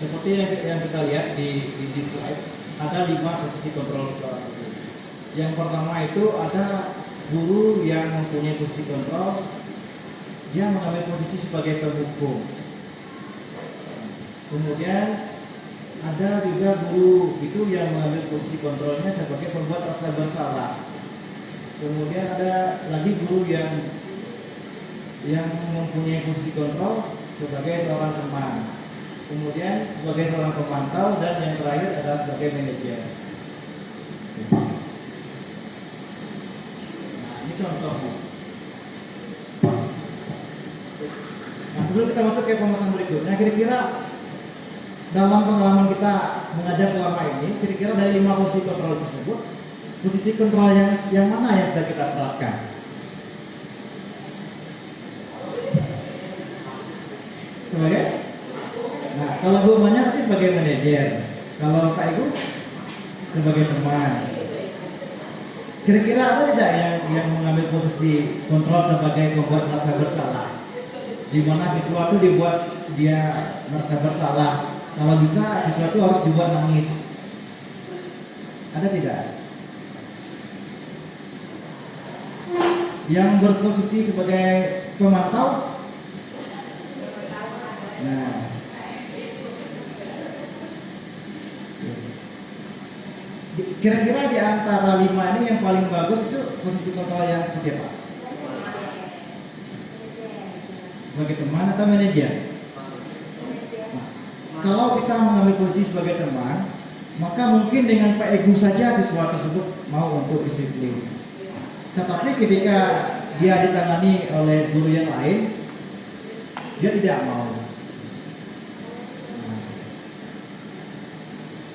Seperti yang kita lihat di slide, ada 5 posisi kontrol seorang guru. Yang pertama itu ada guru yang mempunyai posisi kontrol, dia mengambil posisi sebagai penghukum. Kemudian ada juga guru itu yang mengambil posisi kontrolnya sebagai pembuat rasa bersalah. Kemudian ada lagi guru yang mempunyai posisi kontrol sebagai seorang teman. Kemudian sebagai seorang pemantau, dan yang terakhir adalah sebagai manajer. Nah, ini contohnya. Nah, sebelum kita masuk ke pembahasan berikutnya, kira-kira dalam pengalaman kita mengajar selama ini, kira-kira dari 5 posisi kontrol tersebut, posisi kontrol yang mana yang sudah kita terapkan? Sebagai? Nah, kalau Bu Manya nanti sebagai manajer, kalau Pak Ibu sebagai teman. Kira-kira ada tidak yang mengambil posisi kontrol sebagai pembuat merasa bersalah? Di mana siswa itu dibuat dia merasa bersalah. Kalau bisa siswa itu harus dibuat nangis. Ada tidak? Yang berposisi sebagai pemantau? Nah, kira-kira di antara 5 ini yang paling bagus itu posisi kontrol yang seperti apa? Sebagai teman atau manajer? Nah, kalau kita mengambil posisi sebagai teman, maka mungkin dengan Pak Egu saja siswa tersebut mau untuk disiplin. Tetapi ketika dia ditangani oleh guru yang lain, dia tidak mau.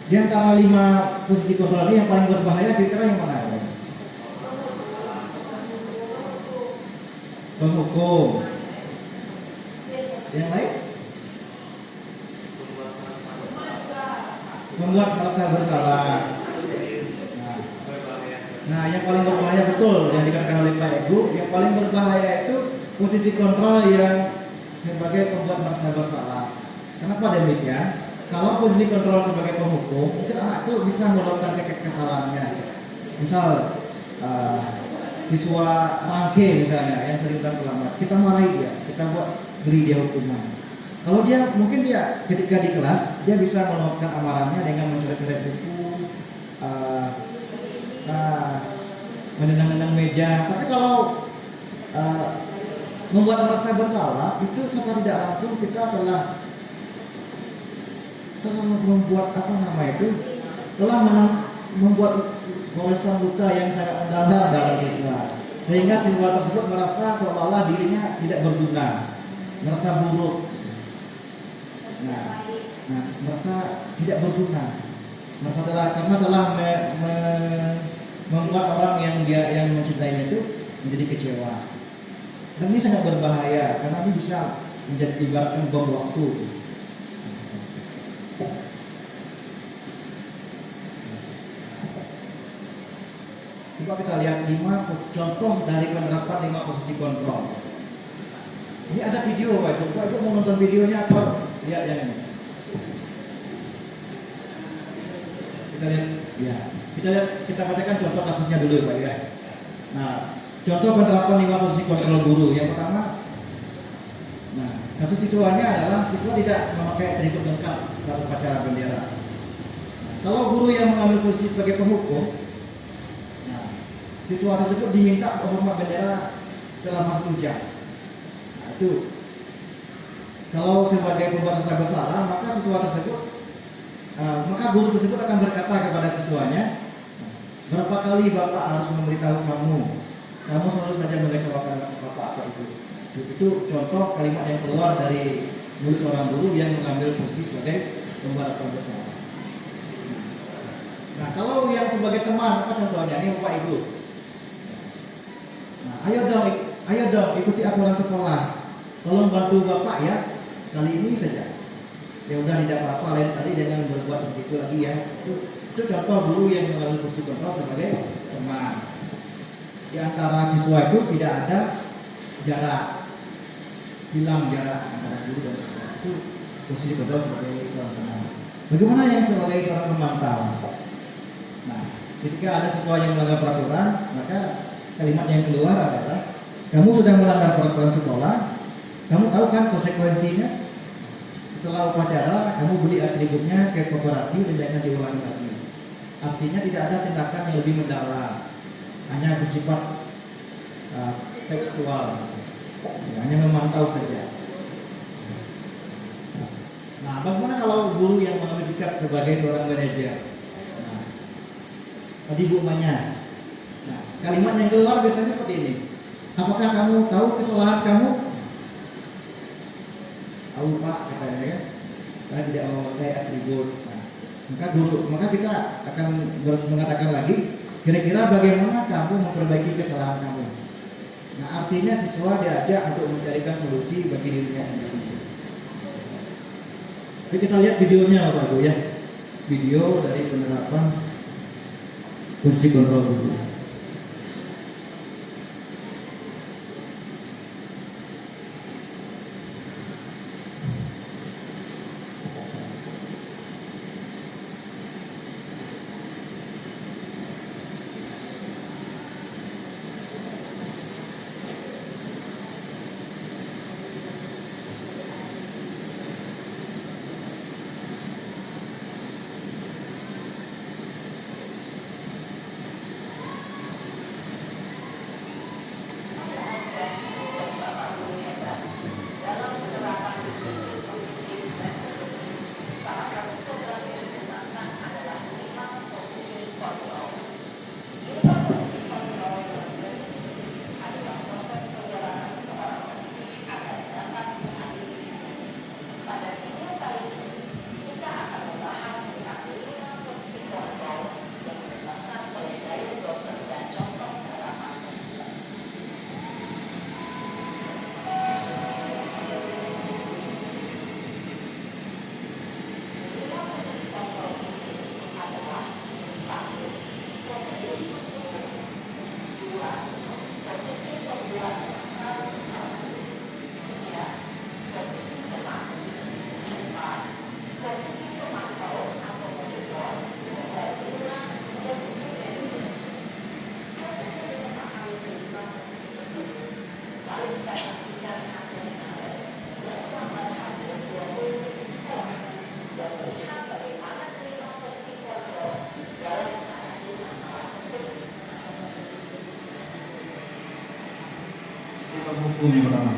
Di antara 5 posisi kontrol ini yang paling berbahaya kira-kira yang mana? Penghukum. Yang lain? Membuat merasa bersalah. Nah, yang paling berbahaya betul yang dikatakan oleh Pak Egu, yang paling berbahaya itu posisi kontrol yang sebagai pembuat merasa bersalah. Kenapa demikian? Kalau posisi kontrol sebagai penghukum, mungkin anak itu bisa melakukan kesalahannya. Misal siswa rangke misalnya yang sering terlambat, kita marahi dia, kita beri dia hukuman. Kalau dia mungkin dia ketika di kelas dia bisa melakukan amarahnya dengan mencoret-coret buku, menendang-nendang meja. Tapi kalau membuat merasa bersalah itu secara tidak langsung kita telah membuat telah membuat goresan luka yang sangat mendalam dalam siswa, sehingga siswa tersebut merasa seolah-olah dirinya tidak berguna, merasa buruk, merasa tidak berguna, merasa karena telah membuat orang yang mencintainya itu menjadi kecewa. Dan ini sangat berbahaya karena ini bisa menjadi ibaratkan bom waktu. Coba kita lihat 5 contoh dari penerapan 5 posisi kontrol. Ini ada video Pak, coba itu mau nonton videonya atau lihat yang ini. Kita lihat, ya. Kita bacakan contoh kasusnya dulu Pak ya. Nah, contoh penerapan 5 posisi kontrol guru. Yang pertama, kasus siswanya adalah siswa tidak memakai atribut lengkap saat upacara bendera. Kalau guru yang mengambil posisi sebagai penghukum, siswa tersebut diminta menghormat bendera selama 1 jam. Nah, itu kalau sebagai pembuat rasa bersalah, maka siswa tersebut, maka guru tersebut akan berkata kepada siswanya, berapa kali bapak harus memberitahu kamu selalu saja mengecewakan bapak atau ibu. Itu contoh kalimat yang keluar dari mulut seorang guru yang mengambil posisi sebagai pembuat rasa bersalah. Nah, kalau sebagai teman, apa contohnya? Ini Bapak Ibu. Nah, ayo dong ikuti aturan sekolah. Tolong bantu Bapak ya, sekali ini saja. Ya udah tidak apa-apa, lain kali jangan berbuat seperti itu lagi ya. Itu contoh guru yang mengambil kursi kontrol sebagai teman. Di antara siswa itu tidak ada jarak, hilang jarak antara guru dan siswa. Itu kursi kontrol sebagai seorang teman. Bagaimana yang sebagai seorang pemantau? Nah, ketika ada siswa yang melanggar peraturan, maka kalimat yang keluar adalah, kamu sudah melanggar peraturan sekolah, kamu tahu kan konsekuensinya? Setelah upacara, kamu beli atributnya ke koperasi dan jangan diulangi lagi. Artinya tidak ada tindakan yang lebih mendalam, hanya bersifat tekstual, hanya memantau saja. Nah, bagaimana kalau guru yang mengambil sikap sebagai seorang manajer? Nah, tadi Bu Manya. Nah, kalimat yang keluar biasanya seperti ini. Apakah kamu tahu kesalahan kamu? Tahu Pak, katanya ya. Saya tidak memakai atribut. Nah, maka kita akan mengatakan lagi, kira-kira bagaimana kamu memperbaiki kesalahan kamu? Nah, artinya siswa diajak untuk mencarikan solusi bagi dirinya sendiri. Jadi kita lihat videonya Bapak Ibu ya. Video dari penerapan kursi kontrol guru. Hukum yang pertama.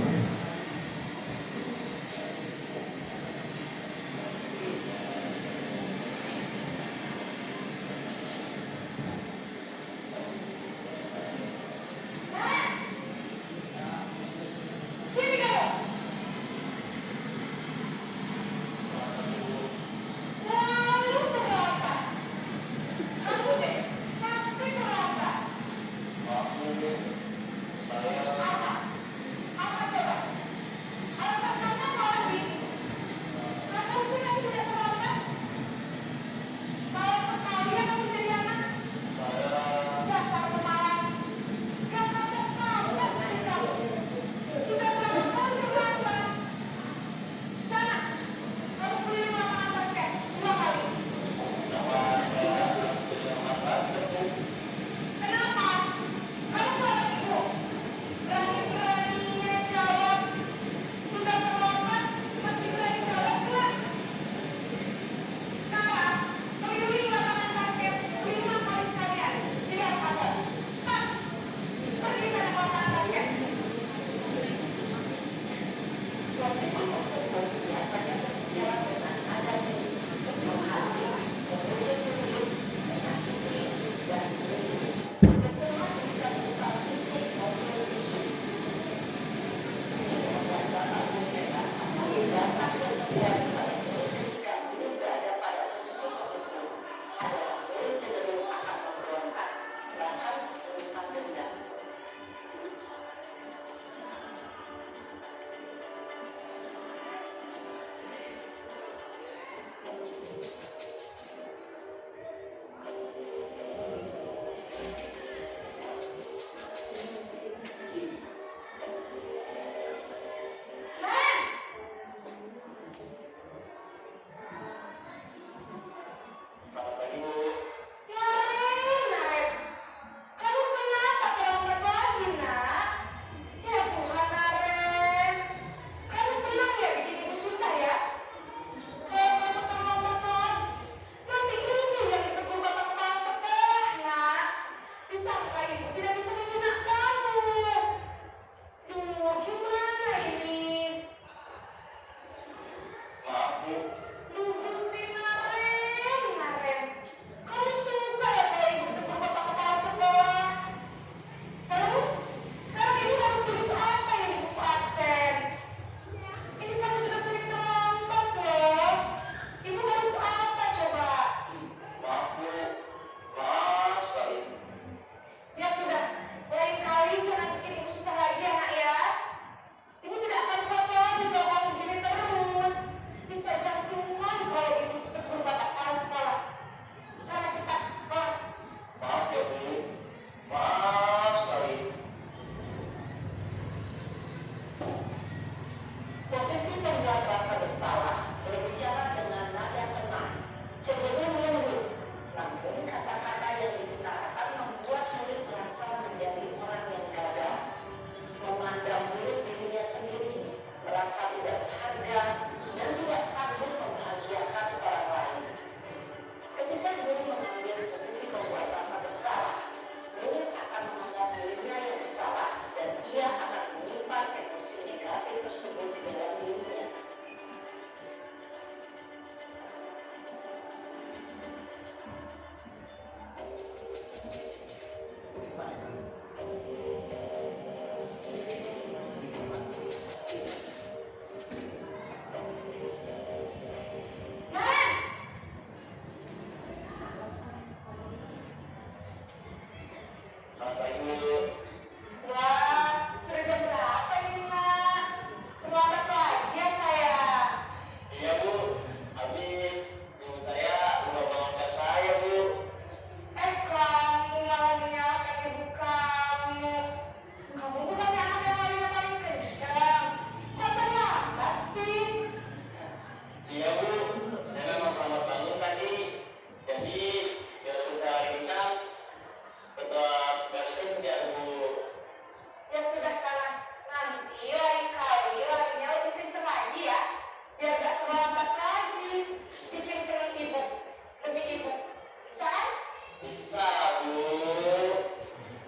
Bisa, Bu.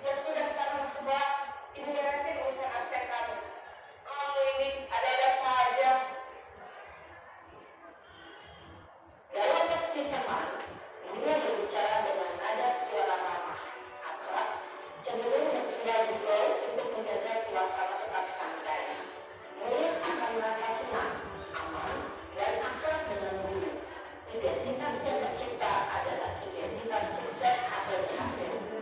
Ya sudah, sana masuk kelas. Ibu beresin urusan absen kamu. Kamu ini ada-ada saja. Dalam posisi teman, guru berbicara dengan nada suara ramah, akrab, cenderung bersinggah juga untuk menjaga suasana tetap santai. Murid akan merasa senang, aman, dan akrab dengan guru. Identitas yang tercipta adalah identitas sukses atau berhasil.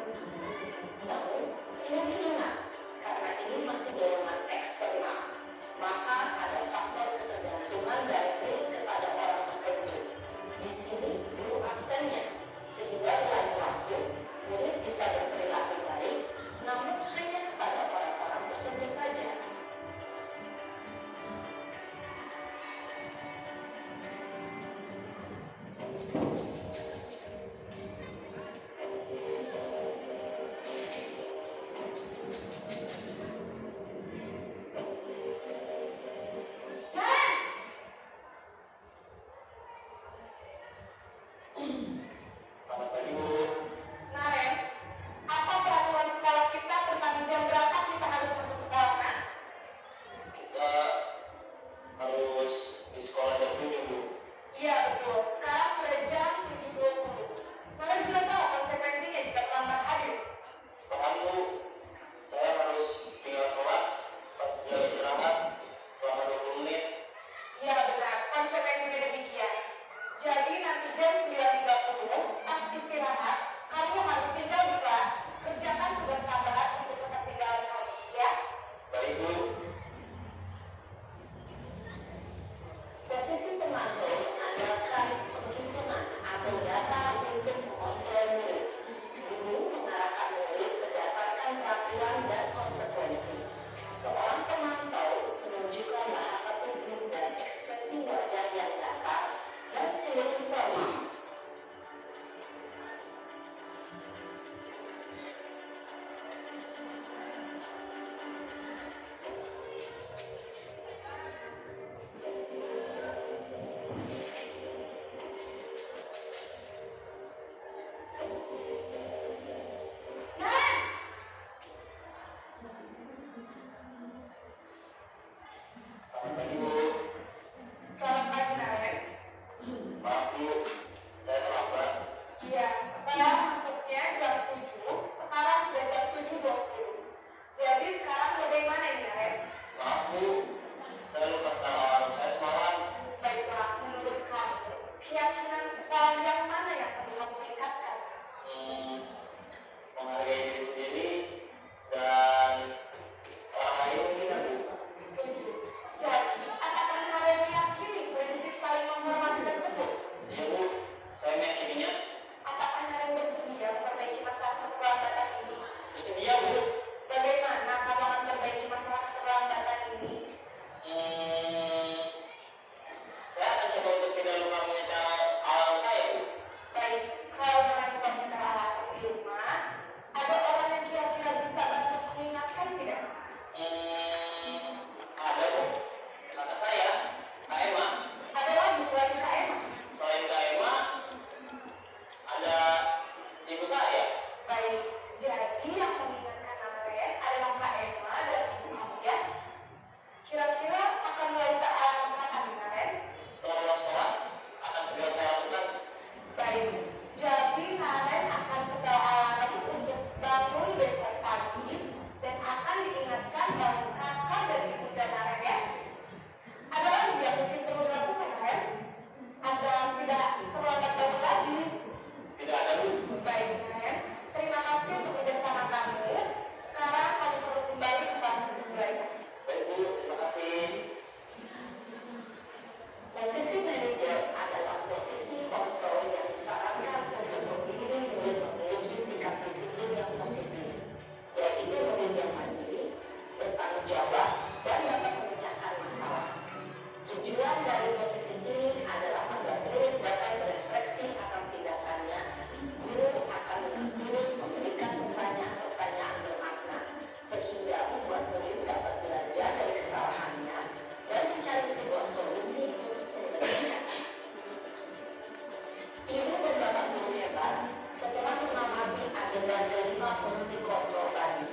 dengan kelima posisi kontrol tadi,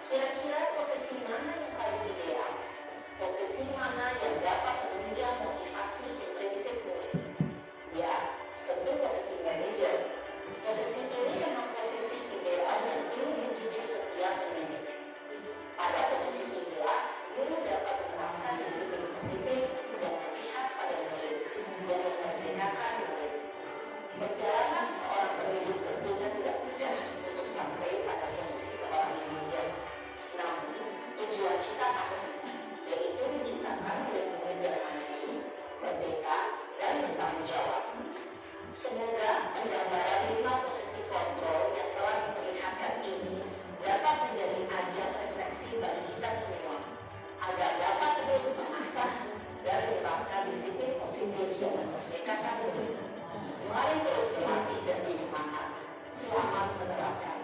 kira-kira posisi mana yang paling ideal? Posisi mana yang dapat menunjang motivasi intrinsik murid? Ya, tentu posisi manajer. Posisi ini memang posisi ideal yang ingin dituju setiap pendidik. Pada posisi inilah, guru dapat menerapkan disiplin positif dan memihak pada murid dan memerdekakan murid. Perjalanan seorang pendidik tentunya tidak mudah untuk sampai pada posisi seorang manajer. Namun, tujuan kita pasti, yaitu menciptakan murid-murid yang mandiri, merdeka, dan bertanggung jawab. Semoga penggambaran 5 posisi kontrol yang telah diperlihatkan ini dapat menjadi ajang refleksi bagi kita semua, agar dapat terus mengasah dan menerapkan disiplin positif dan memerdekakan murid. Mari terus berlatih dan bersemangat. Selamat menerapkan.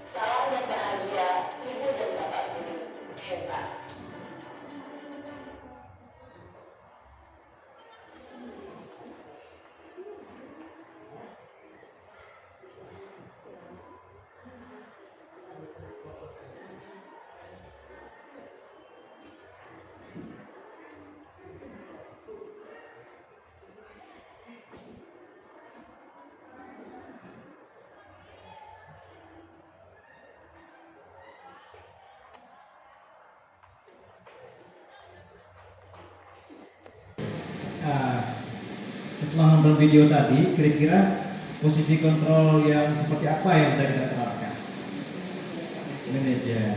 Salam yang bahagia, Ibu dan Bapak Guru. Hebat. Setelah nonton video tadi, kira-kira posisi kontrol yang seperti apa yang sudah kita terapkan? Manajer.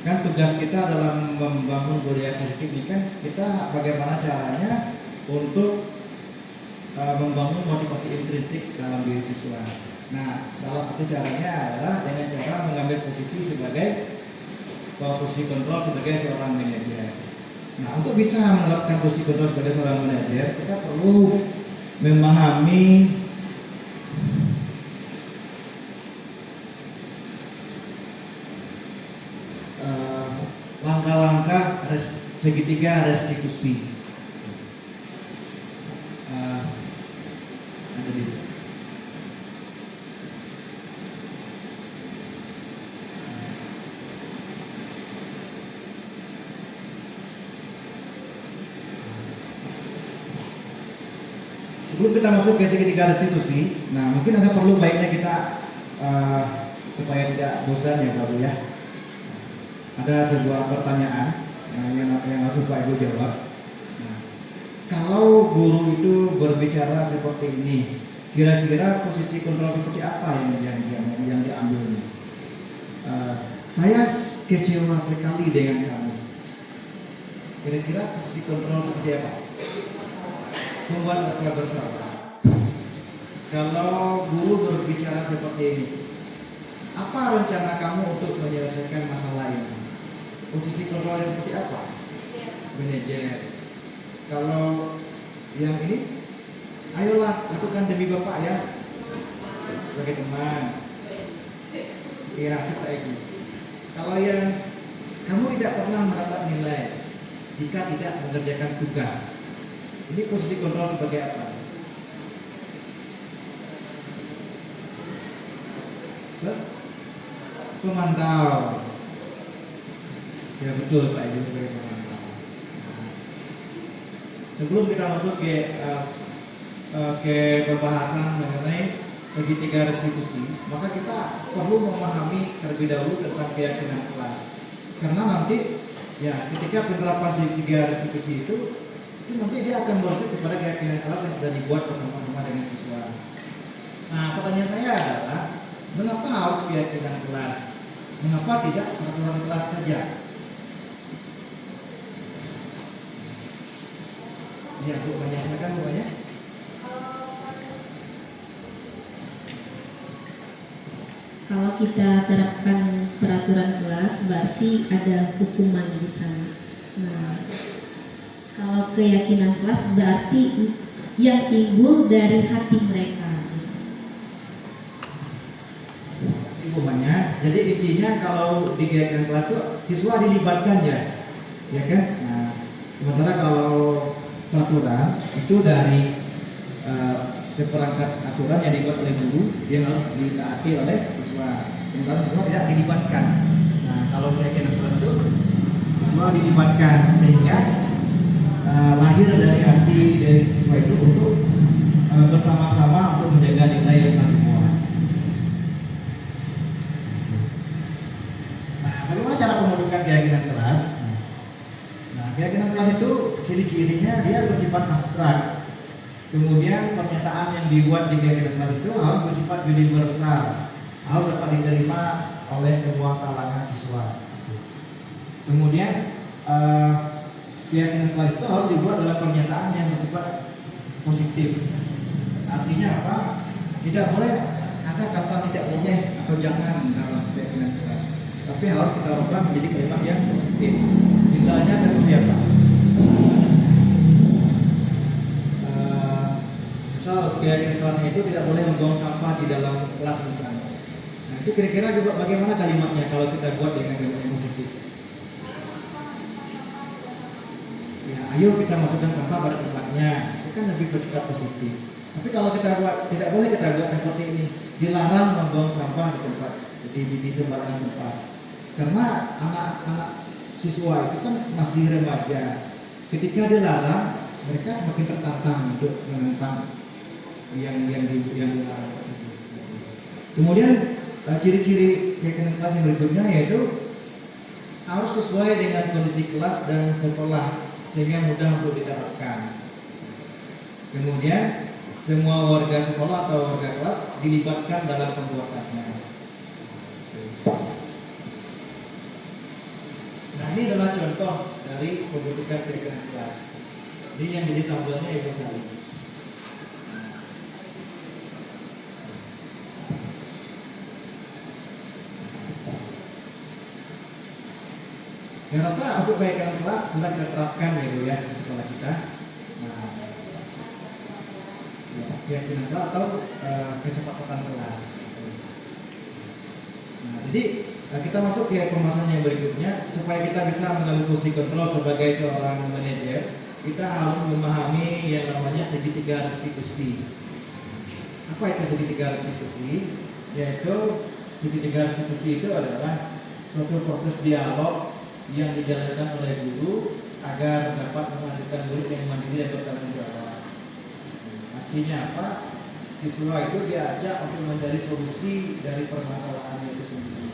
Kan tugas kita dalam membangun budaya positif ini kan kita bagaimana caranya untuk membangun motivasi intrinsik dalam diri siswa. Nah, salah satu caranya adalah dengan cara mengambil posisi sebagai posisi kontrol sebagai seorang manajer. Nah, untuk bisa menerapkan posisi kontrol sebagai seorang manajer, kita perlu memahami langkah-langkah segitiga restitusi. Ada di sebelum kita masuk ke segitiga restitusi, nah mungkin ada perlu baiknya kita supaya tidak bosan ya Bapak ya. Ada sebuah pertanyaan yang harus Pak Ibu jawab. Nah, kalau guru itu berbicara seperti ini, kira-kira posisi kontrol seperti apa yang diambil? Saya kecewa sekali dengan kamu. Kira-kira posisi kontrol seperti apa? Membuat rasa bersalah. Kalau guru berbicara seperti ini, apa rencana kamu untuk menyelesaikan masalah ini? Posisi kontrolnya seperti apa? Manajer. Kalau yang ini, ayolah lakukan demi Bapak ya, sebagai teman. Iya, kita itu. Kalau yang kamu tidak pernah mendapat nilai jika tidak mengerjakan tugas, ini posisi kontrol sebagai apa? Pemantau. Ya betul Pak Ibu, sebagai pemantau. Nah, sebelum kita masuk ke pembahasan mengenai segitiga restitusi, maka kita perlu memahami terlebih dahulu tentang keyakinan kelas. Karena nanti ya ketika penerapan segitiga restitusi itu nanti dia akan merujuk kepada keyakinan kelas yang sudah dibuat bersama-sama dengan siswa. Nah, pertanyaan saya adalah, mengapa harus keyakinan kelas? Mengapa tidak peraturan kelas saja? Ya, Bu, silakan Bu ya. Kalau kita terapkan peraturan kelas, berarti ada hukuman di sana. Nah, kalau keyakinan kelas berarti yang timbul dari hati mereka. Hukumannya, jadi intinya kalau di keyakinan kelas itu siswa dilibatkan ya kan? Nah, sementara kalau peraturan itu dari seperangkat aturan yang dibuat oleh guru yang harus ditaati oleh siswa. Sementara siswa tidak dilibatkan. Nah, kalau keyakinan kelas itu siswa dilibatkan sehingga lahir dari hati dari siswa itu untuk bersama-sama untuk menjaga nilai yang telah dimuat. Nah, bagaimana cara pembentukan keyakinan kelas? Nah, keyakinan kelas itu ciri-cirinya dia bersifat abstrak. Kemudian pernyataan yang dibuat di keyakinan kelas itu harus bersifat universal, harus dapat diterima oleh semua kalangan siswa. Kemudian keyakinan kelas itu harus dibuat dalam pernyataan yang bersifat positif. Artinya apa? Tidak boleh ada kata tidak boleh atau jangan dalam keyakinan kelas, tapi harus kita ubah menjadi kalimat yang positif. Misalnya seperti apa? Misal keyakinan kelasnya itu tidak boleh membuang sampah di dalam kelas misalnya. Nah, itu kira-kira juga bagaimana kalimatnya kalau kita buat dengan kalimat yang positif? Ya, ayo kita masukkan sampah pada tempatnya. Itu kan lebih bersifat positif. Tapi kalau kita buat, tidak boleh kita buat seperti ini. Dilarang membuang sampah di tempat di sembarangan tempat. Karena anak-anak siswa itu kan masih remaja. Ketika dilarang, mereka semakin tertantang untuk menentang yang dilarang tersebut. Kemudian ciri-ciri keyakinan kelas yang berikutnya yaitu harus sesuai dengan kondisi kelas dan sekolah sehingga mudah untuk diterapkan. Kemudian semua warga sekolah atau warga kelas dilibatkan dalam pembuatannya. Nah, ini adalah contoh dari pembentukan keyakinan kelas. Ini yang jadi sampelnya Ibu Sari. Yang rasa untuk keyakinan kelas sudah kita terapkan ya Bu ya di sekolah kita. Nah, keyakinan kelas atau kesepakatan kelas. Nah, jadi kita masuk ke pembahasan yang berikutnya supaya kita bisa mengambil fungsi kontrol sebagai seorang manajer. Kita harus memahami yang namanya segitiga restitusi. Apa itu segitiga restitusi? Yaitu segitiga restitusi itu adalah suatu proses dialog yang dijalankan oleh guru agar dapat menghasilkan murid yang mandiri dan bertanggung jawab. Artinya apa? Siswa itu diajak untuk mencari solusi dari permasalahan itu sendiri.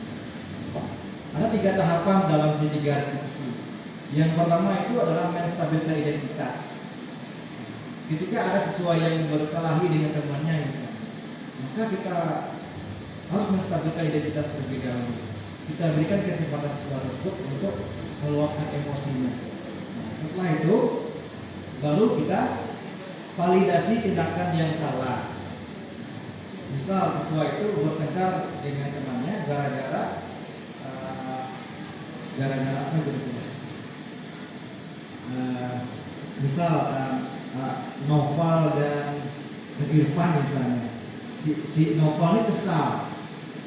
Ada 3 tahapan dalam segitiga restitusi. Yang pertama itu adalah menstabilkan identitas. Ketika ada siswa yang berkelahi dengan temannya misalnya, maka kita harus menstabilkan identitas terlebih dahulu. Kita berikan kesempatan siswa tersebut untuk meluapkan emosinya. Nah, setelah itu baru kita validasi tindakan yang salah. Misal siswa itu bertengkar dengan temannya gara-gara apa gitu. Misal Noval dan Irfan misalnya. Si Noval ini kesal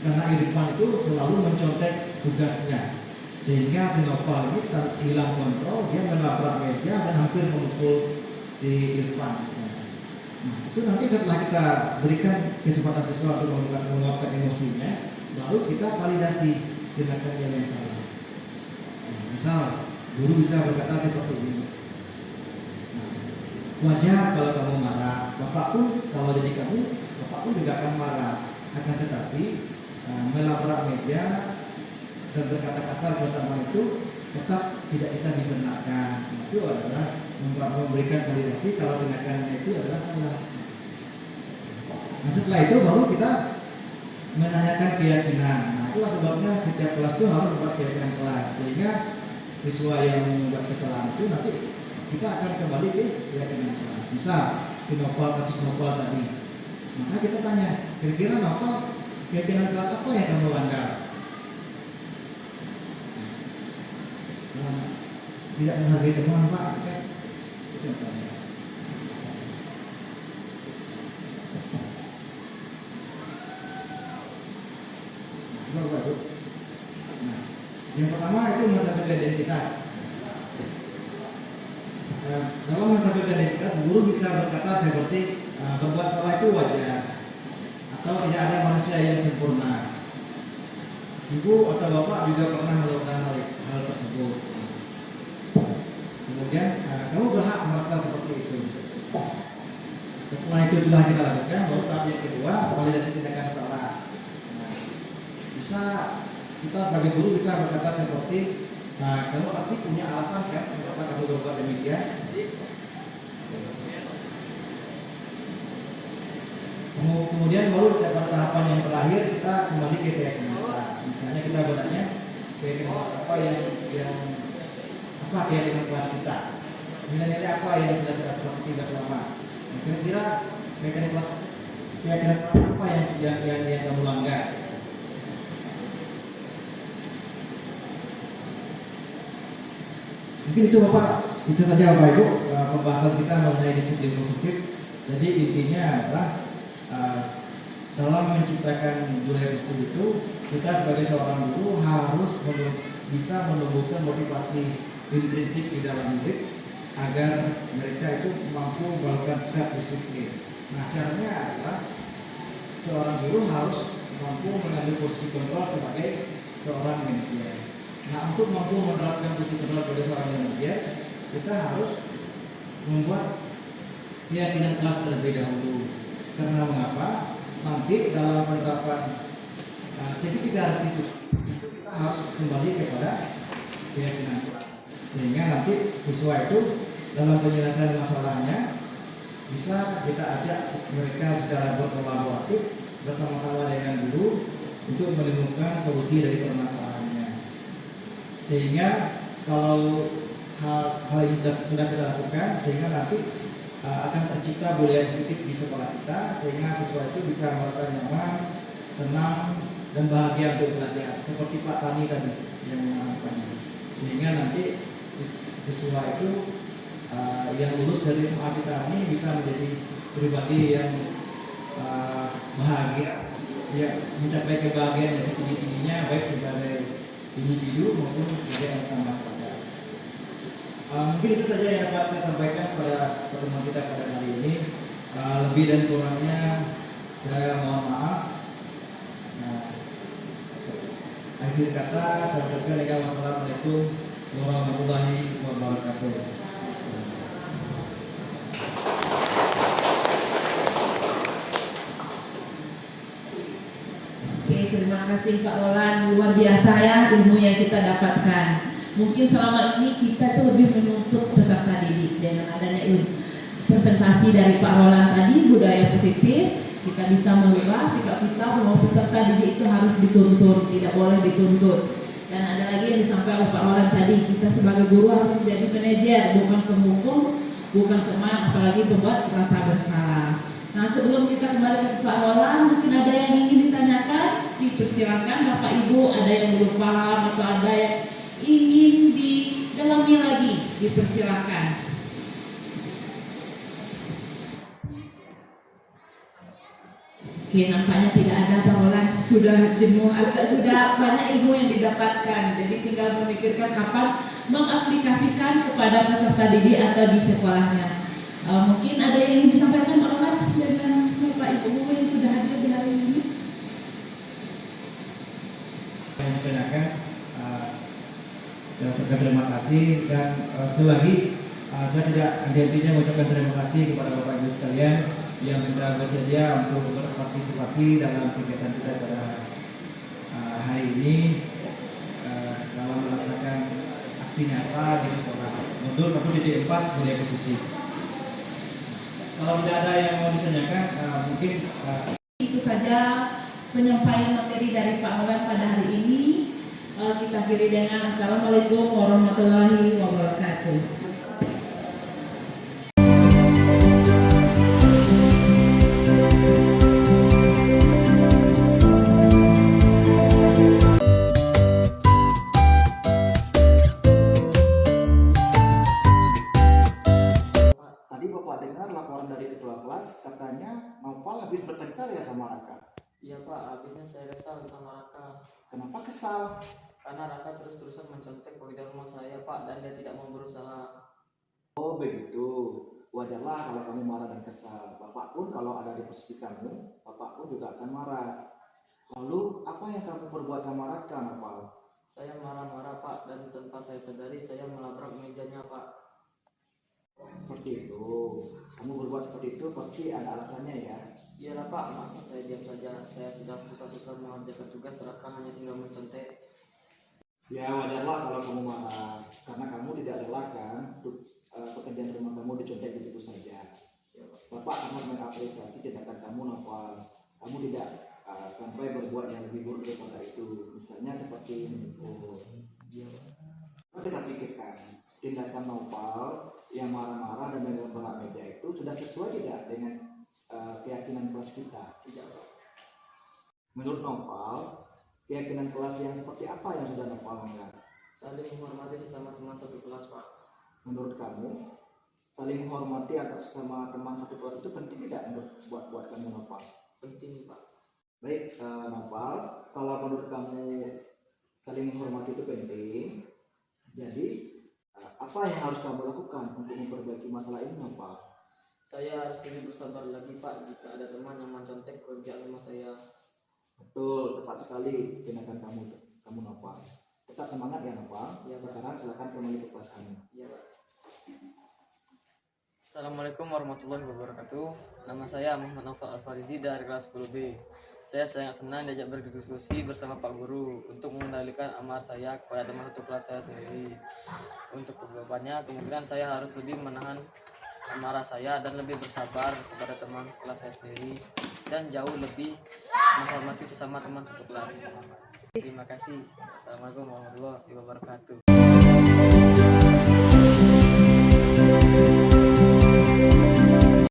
karena Irfan itu selalu mencontek tugasnya, sehingga si Noval ini hilang kontrol, dia menabrak meja dan hampir memukul si Irfan misalnya. Nah, itu nanti setelah kita berikan kesempatan siswa untuk meluapkan emosinya, baru kita validasi tindakan yang salah. Nah, misal guru bisa berkata seperti ini, nah, wajar kalau kamu marah, bapak pun kalau jadi kamu, bapak pun juga akan marah. Akan tetapi melabrak meja dan berkata kasar kepada teman itu tetap tidak bisa dibenarkan. Itu adalah memberikan validasi kalau tindakannya itu adalah salah. Nah, setelah itu baru kita menanyakan keyakinan. Nah, itulah sebabnya setiap kelas itu harus membuat keyakinan kelas, sehingga siswa yang membuat kesalahan itu nanti kita akan kembali ke keyakinan kelas. Misal di kasus Novel tadi, maka kita tanya, kira-kira Novel keyakinan kelas apa yang kamu langgar? Tidak menghargai teman Pak, kan? Itu contohnya. Nah, yang pertama itu menstabilkan identitas. Dalam menstabilkan identitas, guru bisa berkata seperti berbuat salah itu wajar, atau tidak ada manusia yang sempurna. Ibu atau bapak juga pernah melakukan hal tersebut. Kemudian kamu berhak merasa seperti itu. Setelah itu sudah kita lakukan, baru tahap yang kedua, validasi tindakan salah. Nah, bisa kita sebagai guru bisa berkata seperti, nah kamu pasti punya alasan kan kenapa kamu berbuat demikian. Kemudian baru pada tahapan yang terakhir kita kembali ke keyakinan kelas. Misalnya kita bertanya keyakinan apa yang apa keyakinan kelas kita, nilai-nilai apa yang sudah kita sepakati bersama. Kira-kira keyakinan kelas apa yang kamu langgar? Mungkin itu saja Bapak Ibu pembahasan kita mengenai disiplin positif. Jadi intinya adalah dalam menciptakan budaya positif itu kita sebagai seorang guru harus bisa menumbuhkan motivasi intrinsik di dalam murid agar mereka itu mampu melakukan self disiplin. Nah, caranya adalah seorang guru harus mampu mengambil posisi kontrol sebagai seorang manajer. Nah, untuk mampu menerapkan posisi kontrol sebagai seorang manajer, kita harus membuat keyakinan kelas terlebih dahulu. Karena mengapa? Nanti dalam penerapan sertifikat itu kita harus kembali kepada keyakinan kelas. Sehingga nanti siswa itu dalam penyelesaian masalahnya bisa kita ajak mereka secara berkolaboratif bersama-sama dengan guru untuk menemukan solusi dari permasalahannya. Sehingga kalau hal ini sudah kita lakukan, sehingga nanti akan tercipta budaya positif di sekolah kita, sehingga siswa itu bisa merasa nyaman, tenang, dan bahagia untuk belajar. Seperti Pak Tani tadi yang mengatakannya. Sehingga nanti siswa itu yang lulus dari SMA kita ini bisa menjadi pribadi yang bahagia, ya mencapai kebahagiaan yang setinggi-tingginya baik sebagai individu maupun sebagai anggota masyarakat. Mungkin itu saja yang dapat saya sampaikan pada pertemuan kita pada hari ini. Lebih dan kurangnya saya mohon maaf. Akhir kata saya ucapkan wassalamualaikum warahmatullahi wabarakatuh. Oke, terima kasih Pak Roland. Luar biasa ya ilmu yang kita dapatkan. Mungkin selama ini kita tuh lebih menuntut peserta didik dengan adanya presentasi dari Pak Roland tadi, budaya positif, kita bisa mengubah sikap kita bahwa peserta didik itu harus dituntun, tidak boleh dituntut. Dan ada lagi yang disampaikan oleh Pak Roland tadi, kita sebagai guru harus menjadi manajer, bukan penghukum, bukan teman, apalagi pembuat rasa bersalah. Nah, sebelum kita kembali ke Pak Roland, mungkin ada yang ingin ditanyakan, dipersilakan Bapak Ibu, ada yang belum paham atau ada yang ingin didalami lagi, dipersilakan. Oke, nampaknya tidak ada Pak Roland, sudah jenuh atau sudah banyak ilmu yang didapatkan, jadi tinggal memikirkan kapan mengaplikasikan kepada peserta didik atau di sekolahnya. Mungkin ada yang ingin disampaikan Pak Roland dengan Bapak Ibu yang sudah hadir di hari ini. Yang ditanyakan, saya ucapkan terima kasih dan sekali lagi saya tidak henti-hentinya mengucapkan terima kasih kepada Bapak Ibu sekalian yang sudah bersedia untuk berpartisipasi dalam kegiatan kita pada hari ini dalam melaksanakan aksi nyata di sekolah modul 1.4 budaya positif. Kalau tidak ada yang mau ditanyakan, mungkin itu saja penyampaian materi dari Pak Roland pada hari ini. Kita akhiri dengan Assalamualaikum warahmatullahi wabarakatuh. tadi Bapak dengar laporan dari ketua kelas, katanya Nopal habis bertengkar ya sama Raka. Iya Pak, habisnya saya kesal sama Raka. Kenapa kesal? Karena Raka terus-terusan mencontek pekerjaan rumah saya Pak, dan dia tidak mau berusaha. Oh begitu. wajarlah kalau kamu marah dan kesal. Bapak pun kalau ada di posisi kamu, Bapak pun juga akan marah. Lalu apa yang kamu perbuat sama Raka, Nopal? Saya marah-marah Pak, dan tanpa saya sadari saya melabrak mejanya Pak. Seperti itu. Kamu berbuat seperti itu pasti ada alasannya ya. Iyalah Pak, masa saya diam saja. Saya sudah susah-susah mengerjakan tugas, Raka hanya tinggal mencontek. Ya wajarlah kalau kamu marah, karena kamu tidak relakan untuk pekerjaan rumah kamu dicontek begitu saja. Ya Pak. Bapak sangat mengapresiasi tindakan kamu, Nopal. Kamu tidak sampai berbuat yang lebih buruk daripada itu, misalnya seperti menipu. Kita pikirkan tindakan Nopal yang marah-marah dan melempar meja itu sudah sesuai tidak dengan keyakinan kelas kita? Tidak Pak. Menurut Nopal, keyakinan kelas yang seperti apa yang sudah Nopal langgar? Saling menghormati sesama teman satu kelas Pak. Menurut kamu, saling menghormati atas sesama teman satu kelas itu penting tidak buat kamu, Nopal? Penting Pak. Baik, Nopal, kalau menurut kamu saling menghormati itu penting, jadi apa yang harus kamu lakukan untuk memperbaiki masalah ini, Nopal? Saya harus lebih bersabar lagi Pak jika ada teman yang mencontek kerjaan rumah saya. Betul, tepat sekali tindakan kamu Nopal. Tetap semangat ya, Nopal. Ya, Pak. Sekarang silakan kembali ke kelas kamu. Iya Pak. Assalamualaikum warahmatullahi wabarakatuh. Nama saya Muhammad Naufal Al-Farizi dari kelas 10B. Saya sangat senang diajak berdiskusi bersama Pak Guru untuk mengendalikan amarah saya kepada teman satu kelas saya sendiri. Untuk kedepannya, kemungkinan saya harus lebih menahan amarah saya dan lebih bersabar kepada teman sekelas saya sendiri dan jauh lebih menghormati sesama teman satu kelas. Terima kasih. Assalamualaikum warahmatullahi wabarakatuh.